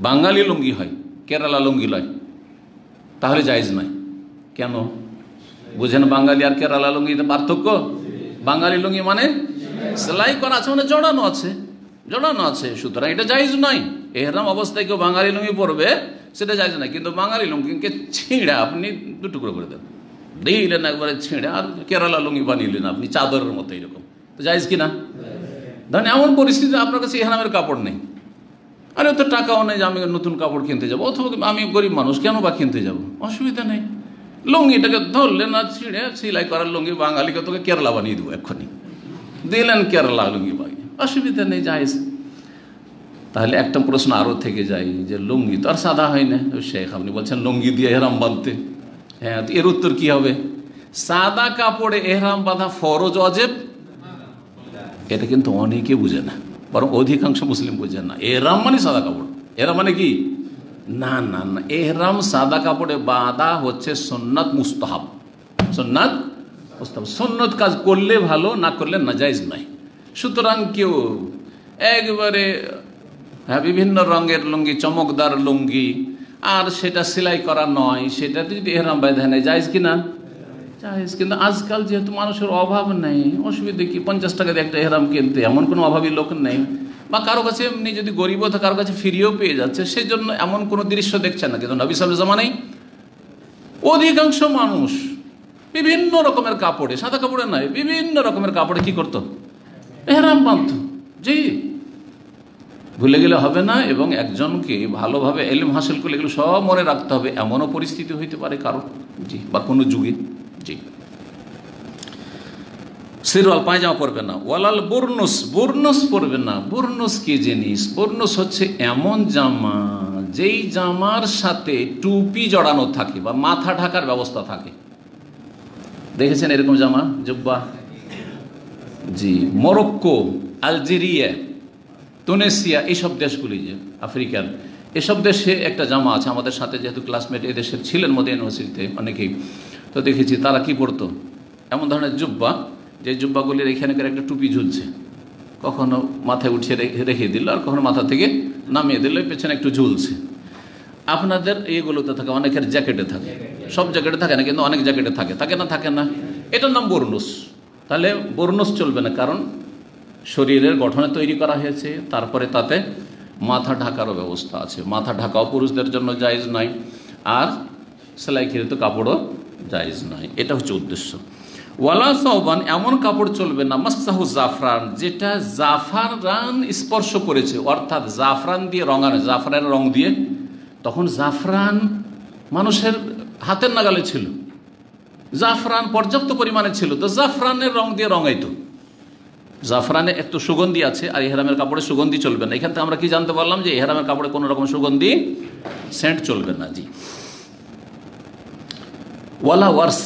বাঙালি লুঙ্গি হয়, কেরালা লুঙ্গি নয়, তাহলে জায়েজ নয়। কেন বুঝেন? বাঙালি আর কেরালা লুঙ্গিতে পার্থক্য। বাঙালি লুঙ্গি মানে সেলাই করা আছে, মানে জড়ানো আছে, জড়ানো আছে, সুতরাং এটা জায়েজ নয়। এহরাম অবস্থায় কেউ বাঙালি লুঙ্গি পরবে, সেটা জায়েজ নয়। কিন্তু বাঙালি লুঙ্গিকে ছিঁড়ে আপনি দুটুকরো করে দেন, দিলেন একবারে ছিঁড়ে, আর কেরালা লুঙ্গি বানিয়ে নিলেন আপনি চাদরের মতো, এরকম তো জায়েজ কিনা? ধরেন এমন পরিস্থিতি আপনার কাছে এহরামের কাপড় নেই, আরে তো টাকাও নেই যে আমি নতুন কাপড় কিনতে যাবো, অথবা আমি গরিব মানুষ কেন বা কিনতে যাব, অসুবিধা নেই। লুঙ্গিটাকে ধরলেন না, ছিঁড়ে সেলাই করার লুঙ্গি, বাঙালিকে তোকে কেরালা বানিয়ে দেবো এক্ষুনি, দিলেন কেরালা লুঙ্গি বানিয়ে, অসুবিধা নেই, জায়েজ। তাহলে একটা প্রশ্ন আরও থেকে যায় যে লুঙ্গি তো আর সাদা হয় না, শেখ আপনি বলছেন লুঙ্গি দিয়ে এহরাম বাঁধতে, হ্যাঁ, তো এর উত্তর কি হবে? সাদা কাপড়ে এহরাম বাঁধা ফরজ অজেব, এটা কিন্তু অনেকে বুঝে না, বরং অধিকাংশ মুসলিম বুঝে না। এহরাম মানে সাদা কাপড়, এহরাম মানে কি? না না না, এহরাম সাদা কাপড়ে বাঁধা হচ্ছে সুন্নাত মুস্তাহাব, সুন্নাত মুস্তাহাব, সুন্নত কাজ করলে ভালো, না করলে নাজায়েজ নয়। সুতরাং কেউ একবারে বিভিন্ন রঙের লুঙ্গি, চমকদার লুঙ্গি, আর সেটা সেলাই করা নয়, সেটাতে যদি এহরাম বাঁধা নেয়, জায়েজ কি না? জায়েজ। কিন্তু আজকাল যেহেতু মানুষের অভাব নেই, অসুবিধা কি 50 টাকা দিয়ে একটা এহরাম কিনতে, এমন কোনো অভাবী লোক নেই, বা কারো কাছে এমনি যদি গরিবও থাকে কারো কাছে ফ্রিও পেয়ে যাচ্ছে, সেই জন্য এমন কোনো দৃশ্য দেখছেন না। কিন্তু নবী সাল্লাল্লাহু আলাইহি ওয়াসাল্লামের জামানায় অধিকাংশ মানুষ বিভিন্ন রকমের কাপড়ে, সাদা কাপড়ে নয়, বিভিন্ন রকমের কাপড়ে কি করতো? এহরাম বাঁধত। জি, ভুলে গেলে হবে না, এবং একজনকে ভালোভাবে ইলম হাসিল করলে এগুলো সব মনে রাখতে হবে, এমনও পরিস্থিতি হইতে পারে কারো, জি, বা কোনো যুগে। জি, সিরওয়াল পায়জামা পরবে না, ওয়ালাল বুরনুস, বুরনুস পরবে না। বুরনুস কি জিনিস? বুরনুস হচ্ছে এমন জামা যেই জামার সাথে টুপি জড়ানো থাকে বা মাথা ঢাকার ব্যবস্থা থাকে। দেখেছেন এরকম জামা, জুব্বা? জি, মরক্কো, আলজেরিয়া, তুনেসিয়া, এইসব দেশগুলি, যে আফ্রিকার এসব দেশে একটা জামা আছে। আমাদের সাথে যেহেতু ক্লাসমেট এই দেশের ছিলেন মদিনা ইউনিভার্সিটিতে অনেকেই, তো দেখেছি তারা কি পরতো, এমন ধরনের জুব্বা, যে জুব্বাগুলির এখানকার একটা টুপি ঝুলছে, কখনো মাথায় উঠিয়ে রেখে দিল, আর কখনো মাথা থেকে নামিয়ে দিল, পেছনে একটু ঝুলছে। আপনাদের এইগুলোতে থাকে, অনেকের জ্যাকেটে থাকে, সব জ্যাকেটে থাকে না, কিন্তু অনেক জ্যাকেটে থাকে, থাকে না? থাকে না, এটার নাম বুরনুস। তাহলে বুরনুস চলবে না, কারণ শরীরের গঠনে তৈরি করা হয়েছে, তারপরে তাতে মাথা ঢাকারও ব্যবস্থা আছে। মাথা ঢাকাও পুরুষদের জন্য জায়েজ নয়, আর সেলাইকৃত কাপড়ও জায়েজ নয়। এটা হচ্ছে উদ্দেশ্য। ওয়ালা সাওবান, এমন কাপড় চলবে না, মাসাহু জাফরান, যেটা জাফরান স্পর্শ করেছে, অর্থাৎ জাফরান দিয়ে রঙানো, জাফরানের রং দিয়ে। তখন জাফরান মানুষের হাতের নাগালে ছিল, জাফরান পর্যাপ্ত পরিমাণে ছিল, তো জাফরানের রং দিয়ে রঙাইতো। জাফরানে একটু সুগন্ধি আছে, আর ইহরামের কাপড়ে সুগন্ধি চলবে না। এখান থেকে আমরা কি জানতে পারলাম? যে ইহরামের কাপড়ে কোনো রকম সুগন্ধি, সেন্ট চলবে না। জি, ওয়ালা ওয়ার্স,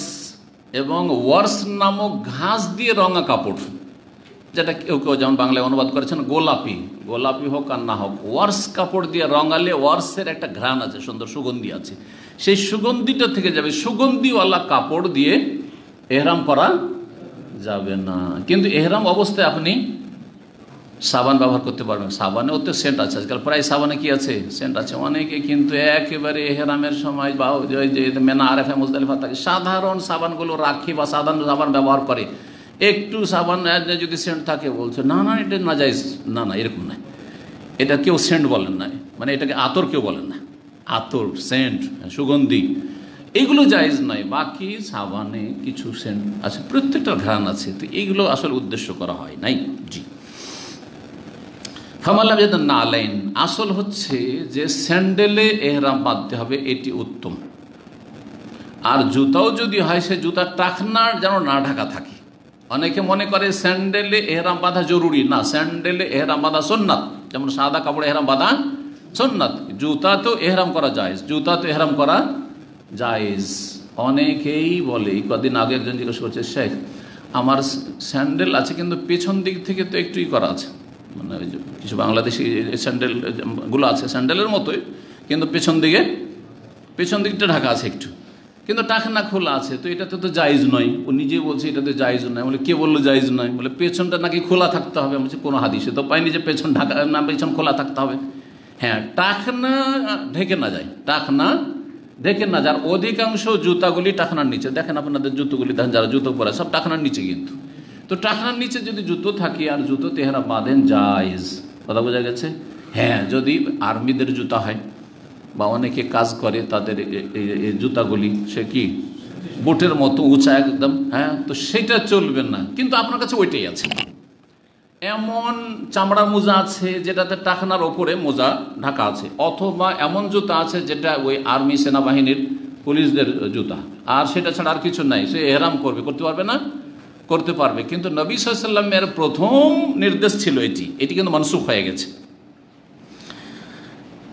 এবং ওয়ার্স নামক ঘাস দিয়ে রঙা কাপড়, যেটা কেউ কেউ যেমন বাংলায় অনুবাদ করেছেন গোলাপি, গোলাপি হোক আর না হোক, ওয়ার্স কাপড় দিয়ে রঙালে ওয়ার্সের একটা ঘ্রাণ আছে, সুন্দর সুগন্ধি আছে, সেই সুগন্ধিটা থেকে যাবে। সুগন্ধিওয়ালা কাপড় দিয়ে এহরাম করা যাবে না। কিন্তু এহরাম অবস্থায় আপনি সাবান ব্যবহার করতে পারবেন। সাবানেও তো সেন্ট আছে, আজকাল প্রায় সাবানে কি আছে? সেন্ট আছে। অনেকে কিন্তু একেবারে এহরামের সময় বা যে মেনা আরেফা মুজদালিফা থাকে, সাধারণ সাবানগুলো রাখি বা সাধারণ সাবান ব্যবহার করে, একটু সাবান যদি সেন্ট থাকে বলছে না না এটা নাজায়েজ। না না, এরকম নয়, এটা কেউ সেন্ট বলেন না, মানে এটাকে আতর কেউ বলেন না। আতর, সেন্ট, সুগন্ধি, এইগুলো জায়েজ নয়। বাকি সাবানে কিছু সেন্ট আছে, প্রত্যেকটার ঘ্রাণ আছে, তো এইগুলো আসলে উদ্দেশ্য করা হয় নাই। জি, ফামাল্লাম যেটা না লাইন, আসল হচ্ছে যে স্যান্ডেলে এহরাম বাঁধতে হবে, এটি উত্তম। আর জুতাও যদি হয়, সে জুতার টাকনা যেন না ঢাকা থাকে। অনেকে মনে করে স্যান্ডেলে এহরাম বাঁধা জরুরি, না, স্যান্ডেলে এহরাম বাঁধা সুন্নাত, যেমন সাদা কাপড়ে এহরাম বাঁধা সুন্নাত। জুতাতেও এহরাম করা জায়েজ, জুতাতে এহরাম করা জায়েজ। অনেকেই বলে, কদিন আগে একজন জিজ্ঞেস করছে, শেখ আমার স্যান্ডেল আছে কিন্তু পেছন দিক থেকে তো একটুই করা আছে, মানে ওই যে কিছু বাংলাদেশি স্যান্ডেলগুলো আছে স্যান্ডেলের মতোই, কিন্তু পেছন দিকটা ঢাকা আছে একটু, কিন্তু টাকনা খোলা আছে, তো এটাতে তো জায়েজ নয়। ও নিজেই বলছে এটাতে জায়েজ নয়। বলে কে বললো জায়েজ নয়? বলে পেছনটা নাকি খোলা থাকতে হবে। বলছে কোনো হাদিসে তো পাইনি যে পেছন ঢাকা না, পেছন খোলা থাকতে হবে। হ্যাঁ, টাকনা ঢেকে না যায়, টাকনা ঢেকে না যায়। অধিকাংশ জুতাগুলি টাকনার নিচে, দেখেন আপনাদের জুতোগুলি দেখেন, যারা জুতো পরে সব টাকনার নিচে, কিন্তু তো টাকনার নিচে যদি জুতো থাকে আর জুতো তেহরা বাঁধেন, জায়েজ। কথা বোঝা গেছে? হ্যাঁ, যদি আর্মিদের জুতা হয় বা অনেকে কাজ করে তাদের এই জুতাগুলি, সে কি বুটের মতো উঁচা একদম, হ্যাঁ, তো সেটা চলবে না। কিন্তু আপনার কাছে ওইটাই আছে, এমন চামড়ার মোজা আছে যেটাতে টাকনার ওপরে মোজা ঢাকা আছে, অথবা এমন জুতা আছে যেটা ওই আর্মি সেনাবাহিনীর পুলিশদের জুতা, আর সেটা ছাড়া আর কিছু নাই, সে এহরাম করবে, করতে পারবে না? করতে পারবে। কিন্তু নবী সাল্লাল্লাহু আলাইহি ওয়াসাল্লামের প্রথম নির্দেশ ছিল এটি কিন্তু মনসুখ হয়ে গেছে।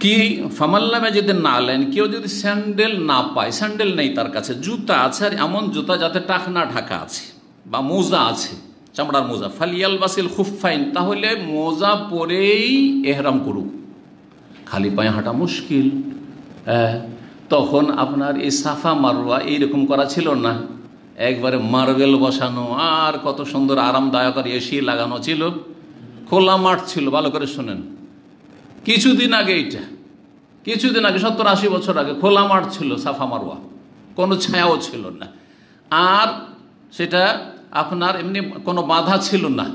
কি ফামাল্লামে যদি না লেন, কেউ যদি স্যান্ডেল না পায়, স্যান্ডেল নেই তার কাছে, জুতা আছে আর এমন জুতা যাতে টাকনা ঢাকা আছে বা মোজা আছে, চামড়ার মোজা, ফালিয়াল বাসিল খুফাইন, তাহলে মোজা পরেই এহরাম করুক। খালি পায়ে হাঁটা মুশকিল। তখন আপনার এই সাফা মারওয়া এইরকম করা ছিল না, একবারে মার্বেল বসানো আর কত সুন্দর আরামদায়ক আর এসি লাগানো ছিল, খোলা মাঠ ছিল। ভালো করে শোনেন, কিছুদিন আগে 70-80 বছর আগে খোলা মাঠ ছিল সাফা মারওয়া, কোনো ছায়াও ছিল না, আর সেটা আপনার এমনি কোনো বাধা ছিল না।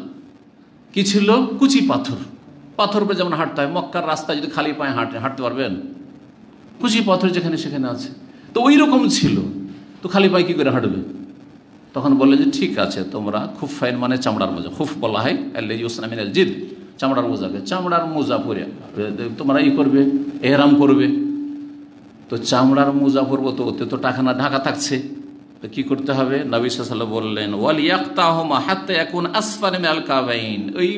কি ছিল? কুচি পাথর উপরে যেমন হাঁটতে হয়। মক্কার রাস্তায় যদি খালি পায়ে হাঁটতে পারবেন? কুচি পাথর যেখানে সেখানে আছে, তো ওই রকম ছিল, তো খালি পায়ে কী করে হাঁটবে? তখন বললে যে ঠিক আছে, তোমরা খুফাইন মানে চামড়ার মোজা, খুফ বলা হয় আল্লাযী ইউসনা মিনাল জিলদ, চামড়ার মোজাকে, চামড়ার মোজা পরে তোমরা করবে, এহরাম করবে। তো চামড়ার মোজা পরবো, তো ওতে তো টাকনা ঢাকা থাকছে, তো কী করতে হবে? নবী সাল্লাল্লাহু আলাইহি ওয়াসাল্লাম বললেন ওয়াল ইয়াকতাহুমা হাত্তা ইয়াকুন আসফালা মিনাল কাবাইন, ওই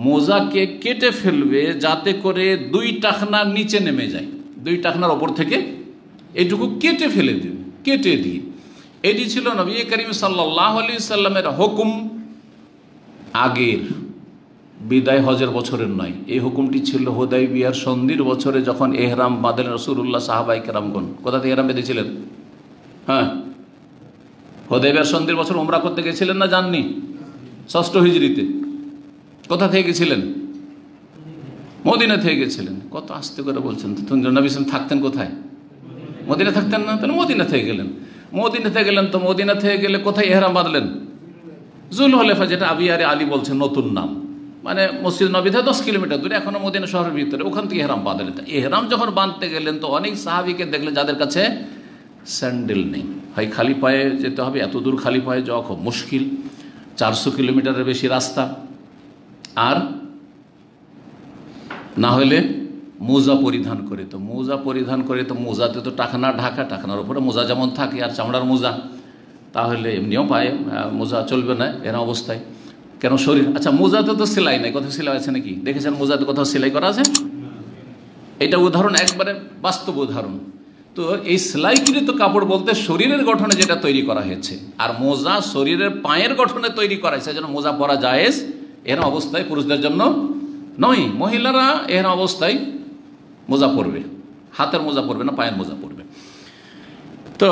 মোজাকে কেটে ফেলবে যাতে করে 2 টাকনা নিচে নেমে যায়, 2 টাকনার ওপর থেকে এইটুকু কেটে ফেলে দেবে, কেটে দিয়ে। এটি ছিল নবী করিম সাল্লাল্লাহু আলাইহি সাল্লামের হুকুম, আগের বিদায় হজের বছরের নয়। এই হুকুমটি ছিল হুদায়বিয়ার সন্ধির বছরে, যখন এহরাম বাঁধলেন রাসূলুল্লাহ, সাহাবায়ে কেরামগণ কোথা থেকে এহরাম বেঁধেছিলেন? হ্যাঁ, হুদায়বিয়ার সন্ধির বছর উমরা করতে গেছিলেন না যাননি? 6 হিজরিতে। কোথা থেকে গেছিলেন? মদিনা থেকে গেছিলেন। কত আস্তে করে বলছেন, তো নবী সাল্লাল্লাহু থাকতেন কোথায়? মদিনা থাকতেন না? তাহলে মদিনা থেকে গেলেন। মদিনা থেকে গেলেন, তো মদিনা থেকে গেলে কোথায় এহরাম বাঁধলেন? জুলহুলাইফা, যেটা আবিয়ারে আলী বলছেন নতুন নাম, মানে মসজিদ নবী থেকে 10 কিলোমিটার দূরে, এখনো মদিনা শহরের ভিতরে, ওখান থেকে এহরাম বাঁধলেন। এহরাম যখন বাঁধতে গেলেন, তো অনেক সাহাবীকে দেখলেন যাদের কাছে স্যান্ডেল নেই, হয় খালি পায়ে যেতে হবে, এত দূর খালি পায়ে যাওয়া খুব মুশকিল, 400 কিলোমিটারের বেশি রাস্তা, আর না হলে মোজা পরিধান করে। তো মোজা পরিধান করে, তো মোজাতে তো টাকনা ঢাকা, টাকনার উপরে মোজা যেমন থাকে, আর চামড়ার মোজা, তাহলে এমনিও পায়ে মোজা চলবে না এর অবস্থায়। কেন? শরীর, আচ্ছা মোজাতে তো সেলাই নাই, কোথাও সেলাই আছে নাকি? দেখেছেন মোজাতে কোথাও সেলাই করা আছে? এটা উদাহরণ, একবারে বাস্তব উদাহরণ। তো এই সেলাইকৃত কাপড় বলতে শরীরের গঠনে যেটা তৈরি করা হয়েছে, আর মোজা শরীরের পায়ের গঠনে তৈরি করা হয়েছে, যেন মোজা পরা জায়েজ এর অবস্থায়, পুরুষদের জন্য নয়। মহিলারা এর অবস্থায় মোজা পরবে, হাতের মোজা পরবে না, পায়ের মোজা পরবে। তো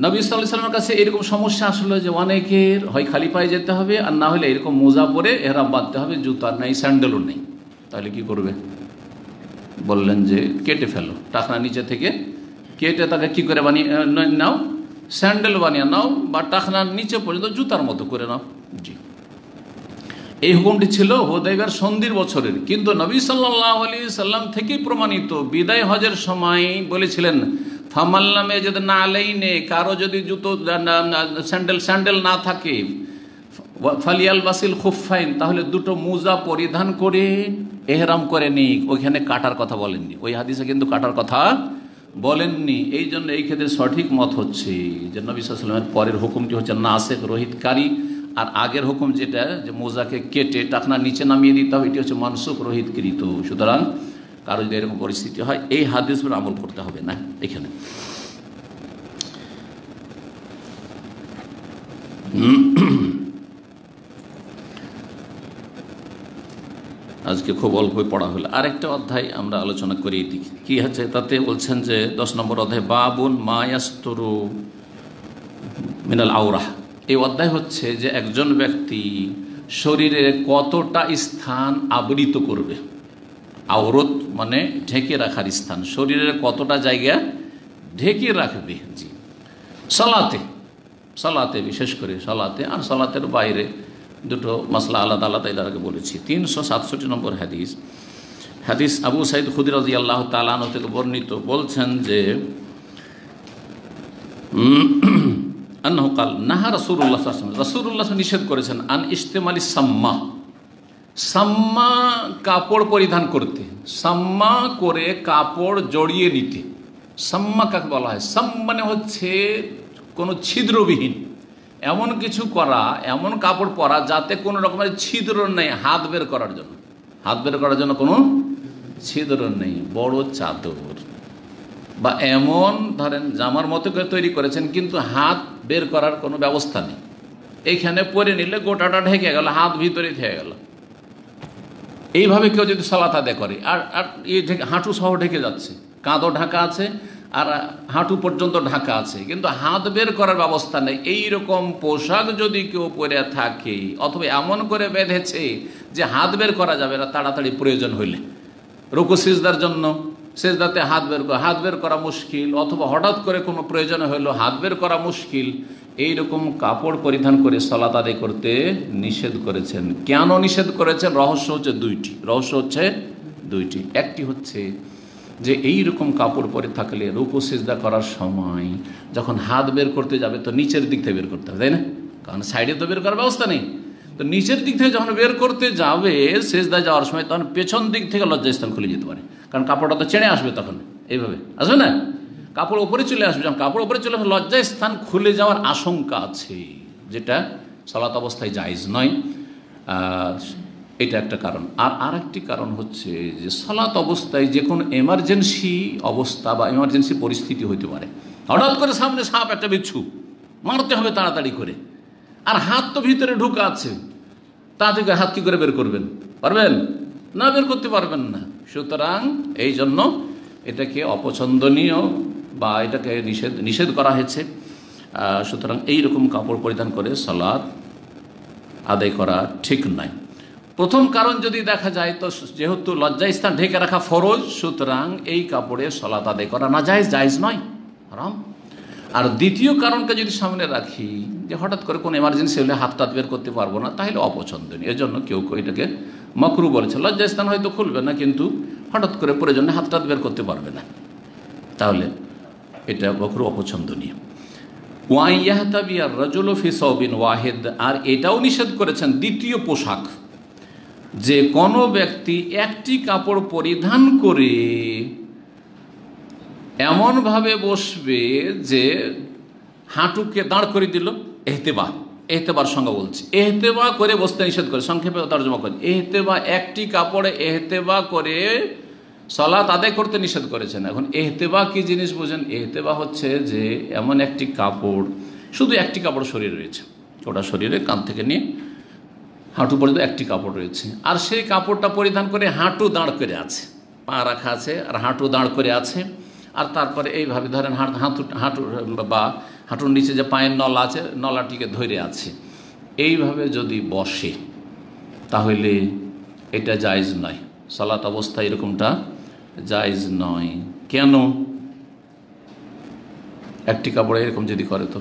নবী সাল্লাল্লাহু আলাইহি ওয়াসাল্লামের কাছে এরকম সমস্যা আসলে যে অনেকের হয় খালি পায়ে যেতে হবে, আর না হলে এরকম মোজা পরে এহরাম বাঁধতে হবে, জুতা নেই, স্যান্ডেলও নেই, তাহলে কি করবে? বললেন যে কেটে ফেলো, টাকনা নিচে থেকে কেটে তাকে কি করে বানিয়ে নাও, স্যান্ডেল বানিয়ে নাও, বা টাকনার নিচে পর্যন্ত জুতার মতো করে নাও। জি, এই হুকুমটি ছিল হুদায়বিয়ার সন্ধির বছরের, কিন্তু নবী সাল্লাল্লাহু আলাইহি সাল্লাম থেকেই প্রমাণিত। বিদায় হজের সময় বলেছিলেন ফামাল্লামে যদি না আলাইনে, কারো যদি জুতো স্যান্ডেল না থাকে, ফালিয়াল বাসিল খুফাইন, তাহলে 2টো মোজা পরিধান করে এহরাম করে নিক। ওইখানে কাটার কথা বলেননি, ওই হাদিসে কিন্তু কাটার কথা বলেননি। এই জন্য এই ক্ষেত্রে সঠিক মত হচ্ছে যে নবী সাল্লাল্লাহু আলাইহি ওয়াসাল্লামের পরের হুকুমটি হচ্ছে নাসেখ, রহিতকারী, আর আগের হুকুম যেটা যে মোজাকে কেটে টাকনা নিচে নামিয়ে দিতে হবে, এটি হচ্ছে মানসুখ, রহিতকৃত। সুতরাং কারো যদি এরকম পরিস্থিতি হয়, এই হাদিস উপর আমল করতে হবে না। এখানে আজকে খুব অল্পই পড়া হলো। আরেকটা অধ্যায় আমরা আলোচনা করি, দিকে কি হচ্ছে তাতে বলছেন যে 10 নম্বর অধ্যায়, বাবুন মা ইয়াসতুরু মিনাল আওরাহ। এই অধ্যায় হচ্ছে যে একজন ব্যক্তি শরীরের কতটা স্থান আবৃত করবে। আওরত মানে ঢেকে রাখার স্থান, শরীরের কতটা জায়গা ঢেকে রাখবে। জি, সালাতে বিশেষ করে সালাতে, আর সালাতের বাইরে দুটো মাসলা আলাদা আলাদা এর আগে বলেছি। 367 নম্বর হাদিস আবু সাইদ খুদরি রাদিয়াল্লাহু তাআলা আনহু থেকে বর্ণিত, বলছেন যে আন্নাহু কাল নাহা রাসূলুল্লাহ সাল্লাল্লাহু আলাইহি ওয়াসাল্লাম, রাসূলুল্লাহ নিষেধ করেছেন আন ইস্তেমালিস সাম্মা, সাম্মা কাপড় পরিধান করতে, সাম্মা করে কাপড় জড়িয়ে নিতে। সাম্মা কাকে বলা হয়? সাম মানে হচ্ছে কোনো ছিদ্রবিহীন এমন কিছু করা, এমন কাপড় পরা যাতে কোনো রকমের ছিদ্র নেই, হাত বের করার জন্য, হাত বের করার জন্য কোনো ছিদ্র নেই। বড় চাদর বা এমন ধরেন জামার মতো করে তৈরি করেছেন কিন্তু হাত বের করার কোনো ব্যবস্থা নেই, এইখানে পরে নিলে গোটাটা ঢেকে গেল, হাত ভিতরে থেকে গেল। এইভাবে কেউ যদি সালাত আদায় করে আর আর এই হাঁটু সহ ঢেকে যাচ্ছে, কাঁধও ঢাকা আছে আর হাঁটু পর্যন্ত ঢাকা আছে, কিন্তু হাত বের করার ব্যবস্থা নেই, এই রকম পোশাক যদি কেউ পরে থাকে অথবা এমন করে বেঁধেছে যে হাত বের করা যাবে না তাড়াতাড়ি প্রয়োজন হইলে, রুকু সিজদার জন্য সিজদাতে হাত বের করা মুশকিল, অথবা হঠাৎ করে কোনো প্রয়োজন হইলো হাত বের করা মুশকিল, এই রকম কাপড় পরিধান করে সালাত আদায় করতে নিষেধ করেছেন। কেন নিষেধ করেছেন? রহস্য হচ্ছে দুইটি। একটি হচ্ছে যে এই রকম কাপড় পরে থাকলে রুকু সিজদা করার সময় যখন হাত বের করতে যাবে তো নিচের দিক থেকে বের করতে হবে, তাই না? কারণ সাইডে তো বের করার ব্যবস্থা নেই, তো নিচের দিক থেকে যখন বের করতে যাবে সিজদায় যাওয়ার সময় তখন পেছন দিক থেকে লজ্জাস্থান খুলে যেতে পারে, কারণ কাপড়টা তো ছেড়ে আসবে, তখন এইভাবে আসবে না, কাপড় উপরে চলে আসবে, যখন কাপড় উপরে চলে আসবে লজ্জাস্থান খুলে যাওয়ার আশঙ্কা আছে, যেটা সালাত অবস্থায় জায়েজ নয়। এটা একটা কারণ। আর আরেকটি কারণ হচ্ছে যে সালাত অবস্থায় যে কোনো এমার্জেন্সি অবস্থা বা এমার্জেন্সি পরিস্থিতি হইতে পারে, হঠাৎ করে সামনে সাপ একটা বিচ্ছু, মারতে হবে তাড়াতাড়ি করে, আর হাত তো ভিতরে ঢুকা আছে, তা থেকে হাত কী করে বের করবেন? পারবেন না, বের করতে পারবেন না। সুতরাং এই জন্য এটাকে অপছন্দনীয় বা এটাকে নিষেধ করা হয়েছে। সুতরাং এই রকম কাপড় পরিধান করে সালাত আদায় করা ঠিক নয়। প্রথম কারণ যদি দেখা যায় তো যেহেতু লজ্জাস্থান ঢেকে রাখা ফরজ, সুতরাং এই কাপড়ে সালাত আদায় করা না জায়েজ নয়, হারাম। আর দ্বিতীয় কারণকে যদি সামনে রাখি যে হঠাৎ করে কোনো এমার্জেন্সি হলে হাত টাত বের করতে পারবো না, তাহলে অপছন্দনীয়। এজন্য কেউ এটাকে মাকরু বলেছে। লজ্জাস্থান হয়তো খুলবে না কিন্তু হঠাৎ করে প্রয়োজনে হাত টাত বের করতে পারবে না, তাহলে এটা মাকরু, অপছন্দনীয়। ওয়াইয়াহতাবিয়ার রাজুলু ফি সাওবিন ওয়াহিদ, আর এটাও নিষেধ করেছেন দ্বিতীয় পোশাক, যে কোনো ব্যক্তি একটি কাপড় পরিধান করে এমনভাবে বসবে যে হাঁটুকে দাঁড় করে দিল, এহতেবার সঙ্গে বলছে, এহতেবা করে বসতে নিষেধ করে। সংক্ষেপে তর্জমা করে, এহতেবা একটি কাপড়ে এহতেবা করে সালাত আদায় করতে নিষেধ করেছেন। এখন এহতেবা কি জিনিস বোঝেন? এহতেবা হচ্ছে যে এমন একটি কাপড়, শুধু একটি কাপড় শরীরে রয়েছে, ওটা শরীরে কাঁধ থেকে নিয়ে হাঁটু পর্যন্ত একটি কাপড় রয়েছে, আর সেই কাপড়টা পরিধান করে হাঁটু দাঁড় করে আছে, পা রাখা আছে আর হাঁটু দাঁড় করে আছে, আর তারপরে এইভাবে ধরেন হাঁটু বা হাঁটুর নিচে যে পায়ের নলা আছে নলাটিকে ধরে আছে, এইভাবে যদি বসে তাহলে এটা জায়েজ নয়, সালাত অবস্থায় এরকমটা জায়েজ নয়। কেন? একটি কাপড়ে এরকম যদি করে তো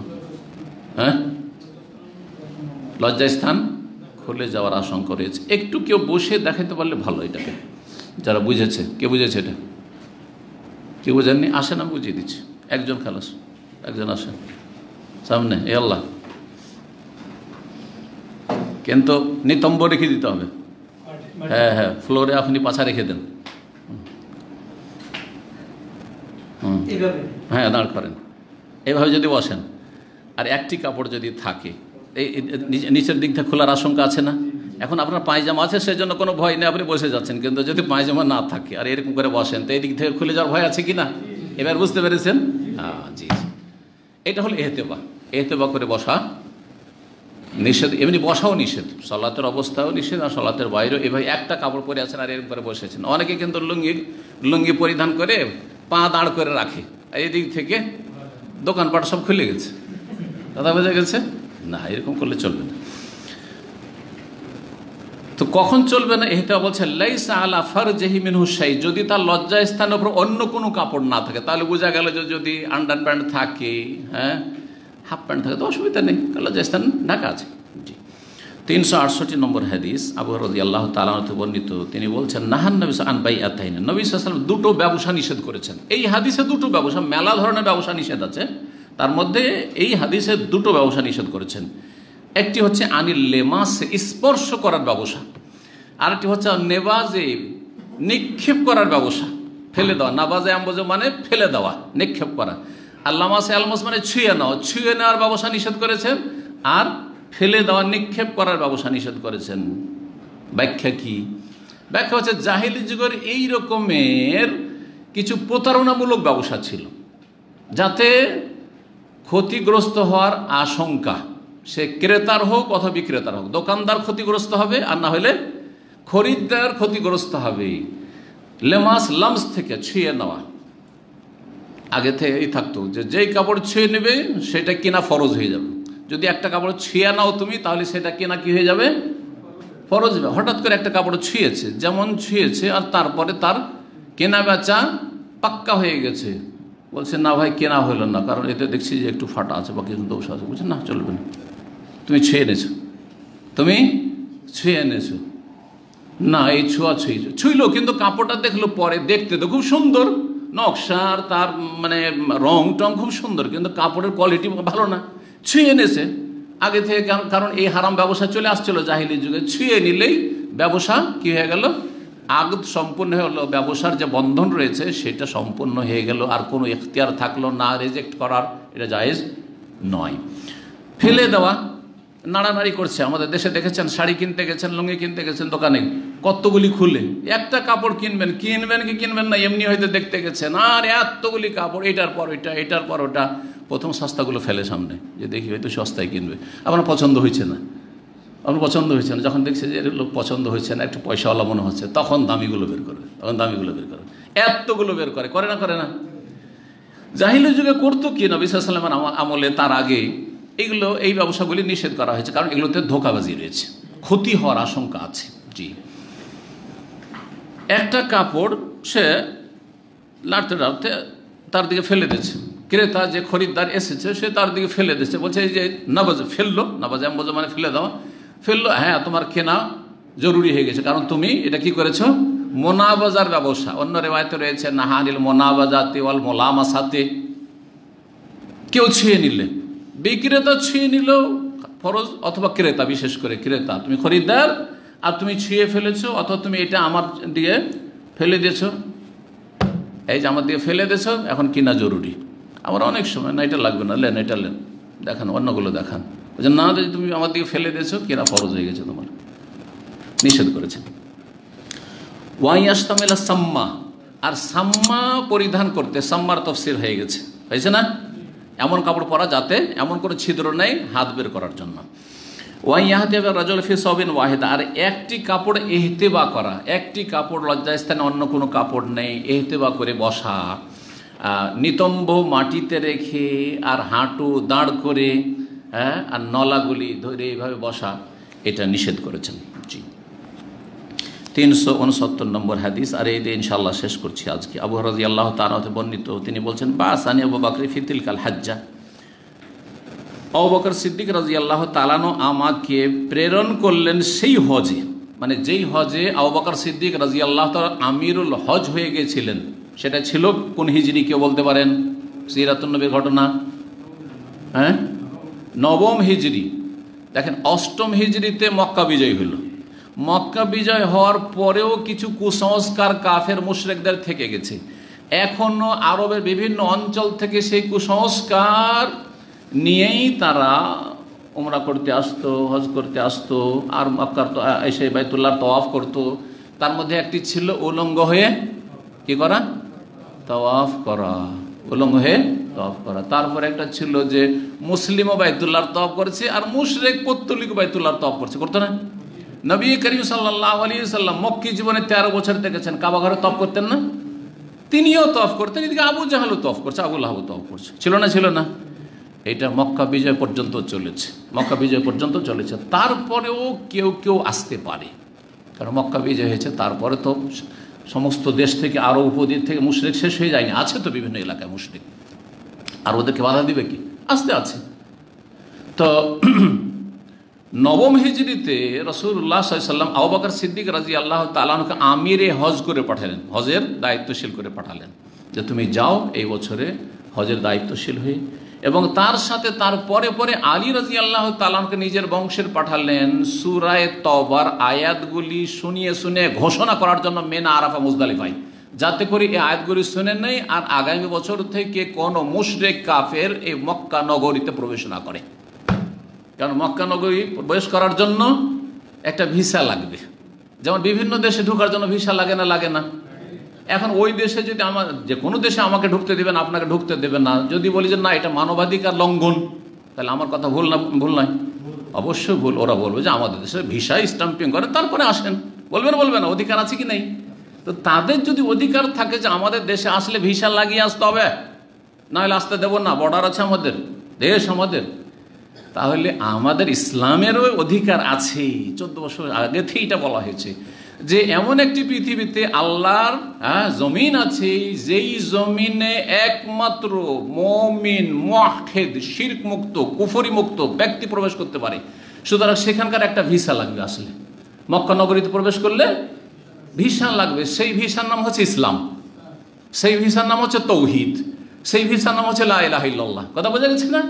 লজ্জাস্থান খুলে যাওয়ার আশঙ্কা রয়েছে। একটু কেউ বসে দেখাতে পারলে ভালো এটাকে, যারা বুঝেছে। কে বুঝেছে এটা? কেউ বুঝেননি? আসেন, আমি বুঝিয়ে দিচ্ছি। একজন খালাস, একজন আসেন সামনে। এ আল্লাহ, কিন্তু নিতম্ব রেখে দিতে হবে। হ্যাঁ, ফ্লোরে আপনি পাছা রেখে দেন। হ্যাঁ, দাঁড় করেন, এভাবে যদি বসেন, আর একটি কাপড় যদি থাকে, এই নিচের দিক থেকে খোলার আশঙ্কা আছে না? এখন আপনার পায়জামা আছে সেজন্য কোনো ভয় নেই, আপনি বসে যাচ্ছেন, কিন্তু যদি পায়জামা না থাকে আর এরকম করে বসেন তো এই দিক থেকে খুলে যাওয়ার ভয় আছে কি না? এবার বুঝতে পেরেছেন? জি, এটা হলো এহতেবা করে বসা নিষেধ। এমনি বসাও নিষেধ, সালাতের অবস্থাও নিষেধ, আর সালাতের বাইরেও। এভাবে একটা কাপড় পরে আছেন আর এরকম করে বসেছেন। অনেকে কিন্তু লুঙ্গি পরিধান করে পা দাঁড় করে রাখে, এই দিক থেকে দোকানপাট সব খুলে গেছে। কথা বোঝা গেছে না? এরকম করলে চলবে না। তো কখন চলবে না? এহতেবা বলছে লাইসা আলা ফারজিহি মিনহু শাই, যদি তার লজ্জা স্থানের উপর অন্য কোনো কাপড় না থাকে, তাহলে বোঝা গেল যে যদি আন্ডার প্যান্ট থাকে, হাফ প্যান্ট থাকে তো অসুবিধা নেই, লজ্জা স্থান ঢাকা আছে। জি। 368 নম্বর হাদিস, আবু হুরায়রা রাদিয়াল্লাহু তাআলা থেকে বর্ণিত। তিনি বলছেন, নাহান নবী আন বাইআতাইন, নবী সাল্লাল্লাহু আলাইহি ওয়াসাল্লাম দুটো ব্যবসা নিষেধ করেছেন। এই হাদিসে দুটো ব্যবসা, মেলা ধরনের ব্যবসা নিষেধ আছে, তার মধ্যে এই হাদিসে দুটো ব্যবসা নিষেধ করেছেন। একটি হচ্ছে আনিল লেমাস, স্পর্শ করার ব্যবসা, আরেকটি হচ্ছে নেবাজে, নিক্ষেপ করার ব্যবসা, ফেলে দেওয়া। নাবাজে আম্বজে মানে ফেলে দেওয়া, নিক্ষেপ করা। আর লামাসে আলমাস মানে ছুঁয়ে নেওয়া, ছুঁয়ে নেওয়ার ব্যবসা নিষেধ করেছেন, আর ফেলে দেওয়া নিক্ষেপ করার ব্যবসা নিষেধ করেছেন। ব্যাখ্যা কি? ব্যাখ্যা হচ্ছে জাহিলি যুগের এই রকমের কিছু প্রতারণামূলক ব্যবসা ছিল, যাতে ক্ষতিগ্রস্ত হওয়ার আশঙ্কা, সে ক্রেতার হোক অথবা বিক্রেতার হোক, দোকানদার ক্ষতিগ্রস্ত হবে আর না হলে খরিদ্দার ক্ষতিগ্রস্ত হবে। লেমাস লামস থেকে ছুঁয়ে নেওয়া আগে থেকেই থাকতো, যে যেই কাপড় ছুঁয়ে নেবে সেটা কেনা ফরজ হয়ে যাবে। যদি একটা কাপড় ছুঁয়ে নাও তুমি, তাহলে সেটা কেনা কি হয়ে যাবে? ফরজ হবে। হঠাৎ করে একটা কাপড় ছুঁয়েছে, যেমন ছুঁয়েছে, আর তারপরে তার কেনা বেচা পাক্কা হয়ে গেছে। বলছে না ভাই, কেনা হইল না, কারণ এতে দেখছি যে একটু ফাটা আছে বা কিছু দোষ আছে। বলছে না, চলবে না, তুমি ছুঁয়ে এনেছো, তুমি ছুঁয়ে এনেছো। না, এই ছুঁইলো, কিন্তু কাপড়টা দেখলো পরে, দেখতে তো খুব সুন্দর, নকশার তার মানে রং টং খুব সুন্দর, কিন্তু কাপড়ের কোয়ালিটি ভালো না। ছুঁয়ে এনেছে আগে থেকে, কারণ এই হারাম ব্যবসা চলে আসছিল জাহিলি যুগে। ছুঁয়ে নিলেই ব্যবসা কি হয়ে গেল? আগদ সম্পূর্ণ হয়ে গেল। ব্যবসার যে বন্ধন রয়েছে সেটা সম্পূর্ণ হয়ে গেল, আর কোনো এখতিয়ার থাকলো না রিজেক্ট করার, এটা জায়েজ নয়। ফেলে দেওয়া, নাড়ানাড়ি করছে। আমাদের দেশে দেখেছেন, শাড়ি কিনতে গেছেন, লুঙ্গি কিনতে গেছেন, দোকানে কতগুলি খুলে, একটা কাপড় কিনবেন কি কিনবেন না, এমনি হয়তো দেখতে গেছেন, আর এতগুলি কাপড়, এটার পর ওইটা, এটার পর ওটা। প্রথম সস্তাগুলো ফেলে সামনে, যে দেখি হয়তো সস্তায় কিনবে। আপনার পছন্দ হয়েছে না, আপনার পছন্দ হয়েছে না, যখন দেখছে যে লোক পছন্দ হয়েছে না, একটু পয়সাওয়ালা মনে হচ্ছে, তখন দামিগুলো বের করবে, এতগুলো বের করে না, করে না? জাহিলি যুগে করতো কি? নবী সাল্লাল্লাহু আলাইহি ওয়াসাল্লামের আমলে, তার আগে এগুলো, এই ব্যবসাগুলি নিষেধ করা হয়েছে, কারণ এগুলোতে ধোঁকাবাজি রয়েছে, ক্ষতি হওয়ার আশঙ্কা আছে। জি, একটা কাপড় সে লাড়তে লাড়তে তার দিকে ফেলে দিচ্ছে, ক্রেতা যে খরিদ্দার এসেছে সে তার দিকে ফেলে দিচ্ছে, বলছে এই যে নাবাজে ফেললো, নাবাজে আম্বজে মানে ফেলে দেওয়া, ফেললো। হ্যাঁ, তোমার কেনা জরুরি হয়ে গেছে, কারণ তুমি এটা কি করেছো? মোনাবাজার ব্যবসা। অন্য রেওয়ায়েতে রয়েছে নাহানিল মোনাবাজাতে ওয়াল মোলামাসাতে। কেউ ছুঁয়ে নিলে, বিক্রেতা ছুঁয়ে নিল ফরজ, অথবা ক্রেতা, বিশেষ করে ক্রেতা, তুমি খরিদ্দার আর তুমি ছুঁয়ে ফেলেছো, অথবা তুমি এটা আমার দিয়ে ফেলে দিয়েছো, এই যে আমার দিয়ে ফেলে দিয়েছো, এখন কিনা জরুরি। আমার অনেক সময়, না এটা লাগবে না, লেন এটা লেন, দেখান, অন্যগুলো দেখান। বলছে না, তুমি আমার দিকে ফেলে দিয়েছো, কেনা ফরজ হয়ে গেছে, তোমার নিষেধ করেছে। ওয়াইয়াস্তামিলা সাম্মা, আর সাম্মা পরিধান করতে, সাম্মার তফসির হয়ে গেছে, হয়েছে না? এমন কাপড় পরা যাতে এমন কোনো ছিদ্র নেই হাত বের করার জন্য। ওয়াইয়াহতিবা রাজুল ফি সাবিন ওয়াহিদা, আর একটি কাপড় ইহতিবা করা, একটি কাপড় লজ্জাস্থানে অন্য কোনো কাপড় নেই, ইহতিবা করে বসা, নিতম্ব মাটিতে রেখে আর হাঁটু দাঁড় করে, হ্যাঁ, আর নলাগুলি ধরে এইভাবে বসা, এটা নিষেধ করেছেন। জি, 369 নম্বর হাদিস। আর এই দিয়ে ইনশাআল্লাহ শেষ করছি আজকে। আবু হুরায়রা রাদিয়াল্লাহু তাআলা হতে বর্ণিত, তিনি বলছেন, বাসানি আবু বকর ফি তিলকাল হাজ্জা, আবু বকর সিদ্দিক রাদিয়াল্লাহু তাআলা আমাকে প্রেরণ করলেন সেই হজে, মানে যেই হজে আবু বকর সিদ্দিক রাদিয়াল্লাহু তাআলা আমিরুল হজ হয়ে গিয়েছিলেন, সেটা ছিল কোন হিজরি? কেউ বলতে পারেন? সিরাতুন নবীর ঘটনা, হ্যাঁ, 9ম হিজরি। দেখেন, 8ম হিজরিতে মক্কা বিজয় হইল। মক্কা বিজয় হওয়ার পরেও কিছু কুসংস্কার কাফের মুশরিকদের থেকে গেছে। এখনও আরবের বিভিন্ন অঞ্চল থেকে সেই কুসংস্কার নিয়েই তারা উমরা করতে আসতো, হজ করতে আসতো, আর মক্কার এসে বাইতুল্লাহর তওয়াফ করতো। তার মধ্যে একটি ছিল উলঙ্গ হয়ে কি করা? তওয়াফ করা, উলঙ্গ হয়ে তওয়াফ করা। তারপরে একটা ছিল যে মুসলিমও বাইতুল্লাহর তওয়াফ করেছে, আর মুশরিক পৌত্তলিক বাইতুল্লাহর তওয়াফ করছে, করতো না? নবী করিম সাল্লাল্লাহু আলাইহি ওয়াসাল্লাম মক্কি জীবনে 13 বছর দেখেছেন, কাবা ঘরে তওয়াফ করতেন না? তিনিও তওয়াফ করতেন, এদিকে আবু জাহালও তওয়াফ করছে, আবু লাহাবও তওয়াফ করছে, ছিল না? ছিল না? এটা মক্কা বিজয় পর্যন্ত চলেছে, মক্কা বিজয় পর্যন্ত চলেছে। তারপরেও কেউ কেউ আসতে পারে, কারণ মক্কা বিজয় হয়েছে, তারপরে তো সমস্ত দেশ থেকে, আরও উপদ্বীপ থেকে মুশরিক শেষ হয়ে যায়নি, আছে তো বিভিন্ন এলাকায় মুশরিক, আর ওদেরকে বাধা দিবে কি? আসতে আছে। তো 9ম হিজরিতে রাসূলুল্লাহ সাল্লাল্লাহু আলাইহি ওয়াসাল্লাম আবু বকর সিদ্দিক রাদিয়াল্লাহু তাআলা আনহুকে আমিরে হজ করে পাঠালেন, হজের দায়িত্বশীল করে পাঠালেন, যে তুমি যাও এই বছরে হজের দায়িত্বশীল হয়ে, এবং তার সাথে তার পরে পরে আলী রাদিয়াল্লাহু তাআলা আনহুকে নিজের বংশের পাঠালেন সূরা তওবার আয়াতগুলি শুনিয়ে শুনে ঘোষণা করার জন্য মিনা আরাফা মুজদালিফায়, যাতে করে এই আয়াতগুলি শুনে নেই আর আগামী বছর থেকে কোনো মুশরিক কাফের এই মক্কা নগরীতে প্রবেশ না করে। কারণ মক্কা নগরী প্রবেশ করার জন্য একটা ভিসা লাগবে, যেমন বিভিন্ন দেশে ঢোকার জন্য ভিসা লাগে না? লাগে না? এখন ওই দেশে যদি আমার যে কোনো দেশে আমাকে ঢুকতে দেবেন, আপনাকে ঢুকতে দেবেন না, যদি বলি যে না এটা মানবাধিকার লঙ্ঘন, তাহলে আমার কথা ভুল না? ভুল নয়? অবশ্যই ভুল। ওরা বলবে যে আমাদের দেশে ভিসা স্টাম্পিং করেন তারপরে আসেন, বলবে না অধিকার আছে কি নেই? তো তাদের যদি অধিকার থাকে যে আমাদের দেশে আসলে ভিসা লাগিয়ে আসতে হবে, নাহলে আসতে দেবো না, বর্ডার আছে আমাদের দেশ আমাদের, তাহলে আমাদের ইসলামেরও অধিকার আছে। 14 বছর আগে থেকে এটা বলা হয়েছে যে এমন একটি পৃথিবীতে আল্লাহর জমিন আছে, যেই জমিনে একমাত্র মুমিন মুওয়াহহিদ শিরক মুক্ত কুফরি মুক্ত ব্যক্তি প্রবেশ করতে পারে। সুতরাং সেখানকার একটা ভিসা লাগবে। আসলে মক্কা নগরীতে প্রবেশ করলে ভিসা লাগবে। সেই ভিসার নাম হচ্ছে ইসলাম, সেই ভিসার নাম হচ্ছে তৌহিদ, সেই ভিসার নাম হচ্ছে লা ইলাহা ইল্লাল্লাহ। কথা বোঝা গেছে না?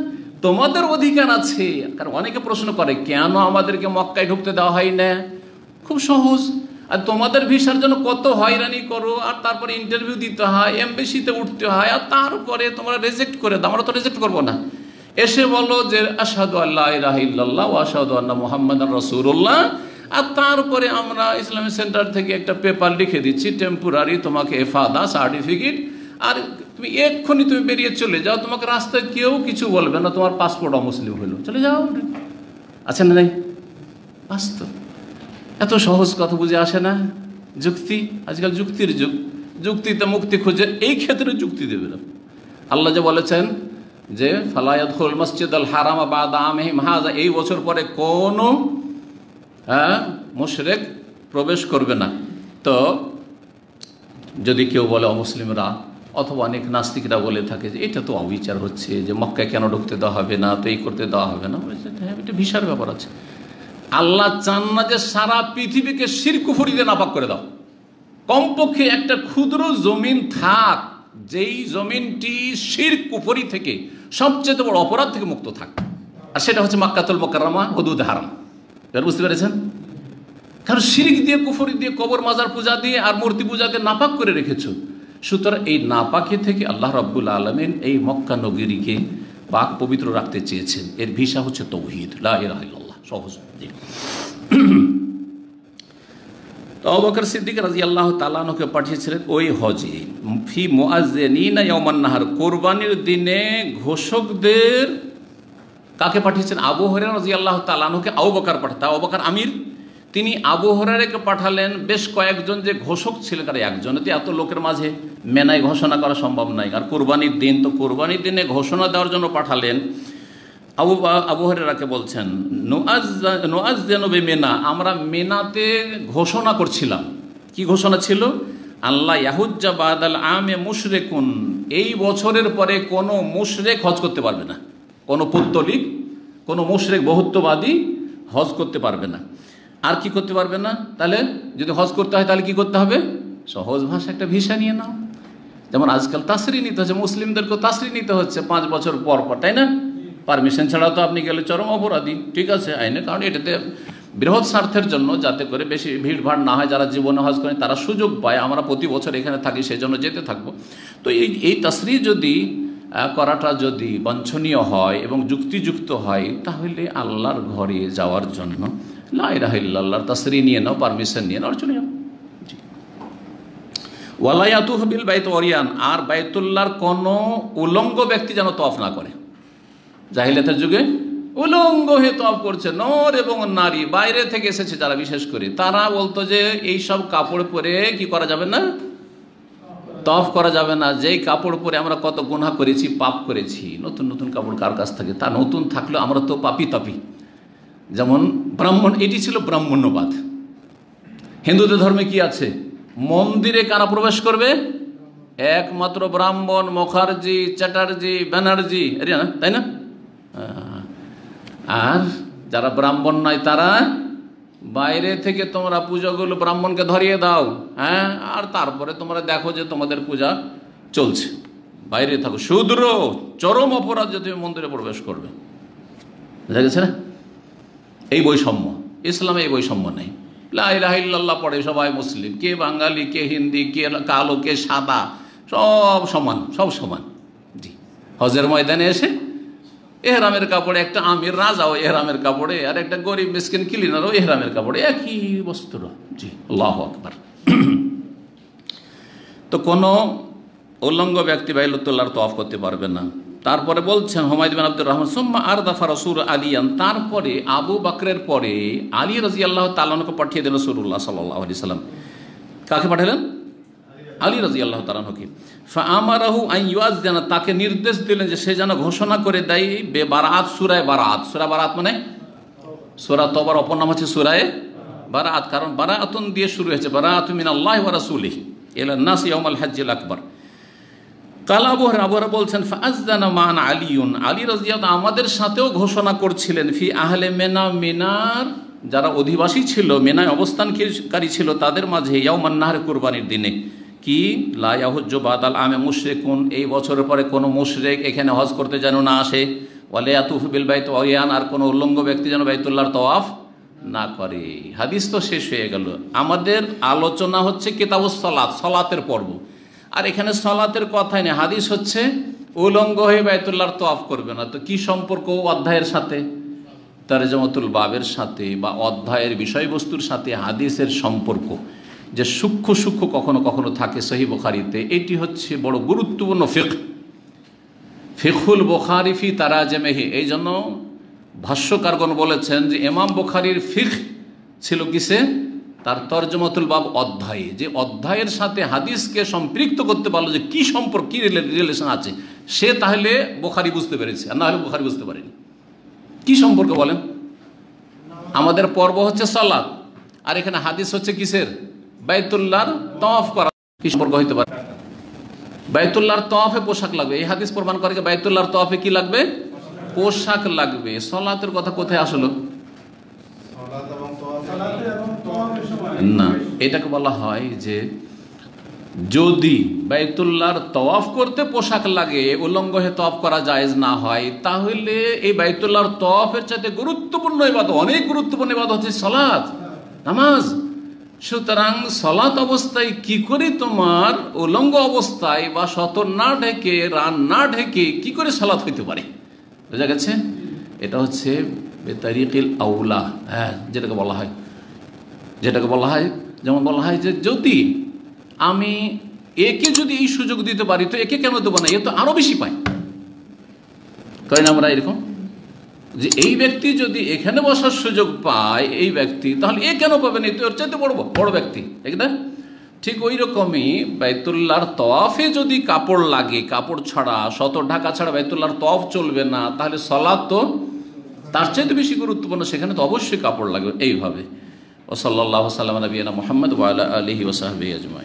তোমাদের অধিকার আছে। কারণ অনেকে প্রশ্ন করে কেন আমাদেরকে মক্কায় ঢুকতে দেওয়া হয় না? খুব সহজ। আর তোমাদের ভিসার জন্য কত হয়রানি করো, আর তারপরে ইন্টারভিউ দিতে হয়, এমবেসিতে উঠতে হয়, আর তারপরে তোমরা রিজেক্ট করে দাও। আমরা তো রিজেক্ট করবো না। এসে বলো যে আশহাদু আল্লা ইলাহা ইল্লাল্লাহ ওয়া আশহাদু আন্না মুহাম্মাদান রাসূলুল্লাহ, আর তারপরে আমরা ইসলামিক সেন্টার থেকে একটা পেপার লিখে দিচ্ছি টেম্পোরারি তোমাকে এফাদা সার্টিফিকেট, আর তুমি এক্ষুনি তুমি বেরিয়ে চলে যাও, তোমাকে রাস্তায় কেউ কিছু বলবে না, তোমার পাসপোর্ট অমুসলিম হলো, চলে যাও। আছে না নাই? বাস্তব। এত সহজ কথা বুঝে আসে না? যুক্তি, আজকাল যুক্তির যুগ, যুক্তিতে মুক্তি খুঁজে এই ক্ষেত্রে যুক্তি দেবে না। আল্লাহ যে বলেছেন যে ফালা ইয়াদখুল মাসজিদাল হারামা বাদা আমিহিম হাযা, এই বছর পরে কোনো মুশরিক প্রবেশ করবে না। তো যদি কেউ বলে অমুসলিমরা অথবা অনেক নাস্তিকরা বলে থাকে যে এটা তো অবিচার হচ্ছে, যে মক্কায় কেন ঢুকতে দেওয়া হবে না, তো এই করতে দেওয়া হবে না, হ্যাঁ এটা ভিসার ব্যাপার আছে। আল্লাহ চান না যে সারা পৃথিবীকে শিরক কুফরি দিয়ে নাপাক করে দাও। কমপক্ষে একটা ক্ষুদ্র জমিন থাক, যেই জমিনটি শিরক কুফরি থেকে সবচেয়ে বড় অপরাধ থেকে মুক্ত থাক, আর সেটা হচ্ছে মক্কাতুল মুকাররমা হুদুদ হারাম। এবার বুঝতে পেরেছেন? কারণ শিরক দিয়ে কুফরি দিয়ে কবর মাজার পূজা দিয়ে আর মূর্তি পূজা দিয়ে নাপাক করে রেখেছো। সুতরাং এই নাপাকি থেকে আল্লাহ রাব্বুল আলামিন এই মক্কা নগরীকে পাক পবিত্র রাখতে চেয়েছেন। এর ভিসা হচ্ছে তৌহিদ, লা ইলাহা ইল্লাল্লাহ। সহজ। তো আবু বকর সিদ্দিক রাদিয়াল্লাহু তাআলা আনহুকে পাঠিয়েছিলেন ওই হজে ফি মুআজ্জিনিনা ইয়াওমান নাহার, কোরবানির দিনে ঘোষকদের। কাকে পাঠিয়েছেন? আবু হুরায়রা রাদিয়াল্লাহু তাআলা আনহুকে আবু বকর পাঠাতে, আবু বকর আমির, তিনি আবু হুরায়রাকে পাঠালেন। বেশ কয়েকজন যে ঘোষক ছিলেন, কারণ একজনেতে এত লোকের মাঝে মেনায় ঘোষণা করা সম্ভব নয়, আর কোরবানির দিন, তো কোরবানির দিনে ঘোষণা দেওয়ার জন্য পাঠালেন। আবু হুরায়রাকে বলছেন নুআজ্জিনু বিমিনা, আমরা মিনাতে ঘোষণা করছিলাম। কি ঘোষণা ছিল? আল্লাহ ইয়াহুজ্জা বাদাল আমে মুশরিকুন, এই বছরের পরে কোনো মুশরিক হজ করতে পারবে না, কোনো পুত্তলিক, কোনো মুশরিক বহুত্ববাদী হজ করতে পারবে না। আর কি করতে পারবে না? তাহলে যদি হজ করতে হয় তাহলে কি করতে হবে? সহজ ভাষা একটা ভিসা নিয়ে নাও। যেমন আজকাল তাসরি নিতে হচ্ছে, মুসলিমদেরকেও তাসরি নিতে হচ্ছে 5 বছর পর পর, তাই না? পারমিশন ছাড়া তো আপনি গেলে চরম অপরাধী, ঠিক আছে আইনে। কারণ এটাতে বৃহৎ স্বার্থের জন্য, যাতে করে বেশি ভিড়ভাড় না হয়, যারা জীবনে হজ করেন তারা সুযোগ পায়। আমরা প্রতি বছর এখানে থাকি, সেই জন্য যেতে থাকবো। তো এই তাসরি যদি করাটা যদি বাঞ্ছনীয় হয় এবং যুক্তিযুক্ত হয়, তাহলে আল্লাহর ঘরে যাওয়ার জন্য লা ইলাহা ইল্লাল্লাহর তাসরি নিয়ে নাও, পারমিশন নিয়ে নাও, চলে যাও। ওয়ালা ইয়াতুফু বিল বাইত ওরিয়ান, আর বাইতুল্লাহর কোনো উলঙ্গ ব্যক্তি যেন তওয়াফ না করে। জাহিলিয়াতের যুগে উলঙ্গ হয়ে তওয়াফ করছে নর এবং নারী, বাইরে থেকে এসেছে যারা, বিশেষ করে তারা বলতো যে এই সব কাপড় পরে কি করা যাবে না, তওয়াফ করা যাবে না। যেই কাপড় পরে আমরা কত গুনাহ করেছি, পাপ করেছি। নতুন নতুন কাপড় কার কাছ থেকে? তা নতুন থাকলেও আমরা তো পাপি তাপি। যেমন ব্রাহ্মণ, এটি ছিল ব্রাহ্মণ্যবাদ। হিন্দুদের ধর্মে কি আছে? মন্দিরে কারা প্রবেশ করবে? একমাত্র ব্রাহ্মণ, মুখার্জি, চ্যাটার্জি, ব্যানার্জি, তাই না? আর যারা ব্রাহ্মণ নয় তারা বাইরে থেকে তোমরা পূজাগুলো ব্রাহ্মণকে ধরিয়ে দাও, হ্যাঁ, আর তারপরে তোমরা দেখো যে তোমাদের পূজা চলছে। বাইরে থাকো, শূদ্র, চরম অপরাধ যে তুমি মন্দিরে প্রবেশ করবে। বুঝা গেছে না? এই বৈষম্য, ইসলামে এই বৈষম্য নেই। লা ইলাহা ইল্লাল্লাহ পড়ে সবাই মুসলিম, কে বাঙালি, কে হিন্দি, কে কালো, কে সাদা, সব সমান, সব সমান। জি, হজের ময়দানে এসে এহরামের কাপড়ে, একটা আমির রাজাও এহরামের কাপড়ে, আর একটা গরিব মিসকিন ক্লিনারও এহরামের কাপড়ে, একই বস্ত্র। জি, আল্লাহু আকবার। তো কোনো উল্লঙ্গ ব্যক্তি বাইতুল্লাহর তওয়াফ করতে পারবে না। তারপরে বলছেন হুমায়দ বিন আব্দুর রহমান, সুম্মা আরদাফা রাসূল আলিয়ান, তারপরে আবু বকরের পরে আলী রাদিয়াল্লাহু তাআলা আনহুকে পাঠিয়ে দিলেন রাসূলুল্লাহ সাল্লাল্লাহু আলাইহি সাল্লাম। কাকে পাঠালেন? আলী রাদিয়াল্লাহু তাআলা আনহুকে। ফাআমারাহু আন ইউআযযিনা, তাকে নির্দেশ দিলেন যে সে যেন ঘোষণা করে দেয় বেবারাত, সূরা বারাত। সূরা বারাত মানে সূরা তওবার অপর নাম হচ্ছে সূরা বারাত, কারণ বারাতুন দিয়ে শুরু হয়েছে, বারাতু মিনাল্লাহি ওয়া রাসূলিহি ইলা নাস ইয়াউমাল হজ্জিল আকবার। কাল আবু হুরায়রা বলছেন, ফাআযযানা মান আলিয়ুন, আলী রাদিয়াল্লাহু আমাদের সাথেও ঘোষণা করছিলেন, ফি আহলে মিনা, মিনার যারা অধিবাসী ছিল, মিনায় অবস্থানকারী ছিল, তাদের মাঝে ইয়াউমান নাহর, কুরবানির দিনে, কি লা ইয়াহুজ্জু বাদাল আমে মুশরিকুন, এই বছরের পরে কোনো মুশরিক এখানে হজ করতে যেন না আসে, ওয়ালা ইয়াতুফু বিল বাইত ওয়ায়ান, আর কোনো উল্লঙ্গ ব্যক্তি যেন বাইতুল্লাহর তওয়াফ না করে। হাদিস তো শেষ হয়ে গেল। আমাদের আলোচনা হচ্ছে কিতাবুস সালাত, সালাতের পর্ব, আর এখানে সালাতের কথাই নেই। হাদিস হচ্ছে উলঙ্গ হয়ে বাইতুল্লাহর তওয়াফ করবে না। তো কি সম্পর্ক অধ্যায়ের সাথে? তারজামাতুল বাবের সাথে বা অধ্যায়ের বিষয়বস্তুর সাথে হাদিসের সম্পর্ক যে সূক্ষ্ম সূক্ষ্ম কখনো কখনো থাকে সহিহ বুখারীতে, এটি হচ্ছে বড় গুরুত্বপূর্ণ ফিকহ, ফিকহুল বুখারী ফি তারাজুমিহি। এই জন্য ভাষ্যকারগণ বলেছেন যে ইমাম বুখারীর ফিকহ ছিল কিসে? তার তরজমাতুল বাব অধ্যায়ে, যে অধ্যায়ের সাথে হাদিসকে সম্পৃক্ত করতে পারলো, যে কি সম্পর্ক, কি রিলেশন আছে, সে তাহলে বুখারী বুঝতে পেরেছে, আর না হলে বুখারী বুঝতে পারেনি। কি সম্পর্ক বলেন? আমাদের পর্ব হচ্ছে সালাত, আর এখানে হাদিস হচ্ছে কিসের? বাইতুল্লাহর তওয়াফ করা। কি সম্পর্ক হইতে পারে? বাইতুল্লাহর তওয়াফে পোশাক লাগবে, এই হাদিস প্রমাণ করে যে বাইতুল্লাহর তওয়াফে কি লাগবে? পোশাক লাগবে। সালাতের কথা কোথায় আসলো? না, এটাকে বলা হয় যে যদি বাইতুল্লাহর তওয়াফ করতে পোশাক লাগে, উলঙ্গ হয়ে তওয়াফ করা জায়েজ না হয়, তাহলে এই বাইতুল্লাহর তওয়াফের চাইতে গুরুত্বপূর্ণ ইবাদত, অনেক গুরুত্বপূর্ণ ইবাদত হচ্ছে সালাত, নামাজ। সুতরাং সালাত অবস্থায় কি করে তোমার উলঙ্গ অবস্থায় বা সতর না ঢেকে, রান না ঢেকে কি করে সালাত হইতে পারে? বুঝা গেছে? এটা হচ্ছে বেতারিকিল আউলা, হ্যাঁ, যেটাকে বলা হয় যেমন বলা হয় যে যদি আমি একে যদি এই সুযোগ দিতে পারি, তো একে কেন দেবো না? এ তো আরো বেশি পায়। তাই না? আমরা এরকম যে এই ব্যক্তি যদি এখানে বসার সুযোগ পায়, এই ব্যক্তি, তাহলে এ কেন পাবে না? এ তো ওর চাইতে বড় ব্যক্তি, একদম ঠিক ওই রকমই বাইতুল্লাহর তওয়াফে যদি কাপড় লাগে, কাপড় ছাড়া, সতর ঢাকা ছাড়া বাইতুল্লাহর তওয়াফ চলবে না, তাহলে সালাত তো তার চাইতে বেশি গুরুত্বপূর্ণ, সেখানে তো অবশ্যই কাপড় লাগবে। এইভাবে। ও সাল্লাল্লাহু সাল্লাম নবিয়ানা মুহাম্মদ ওয়া আলা আলিহি ওয়া সাহবিহি আজমাইন।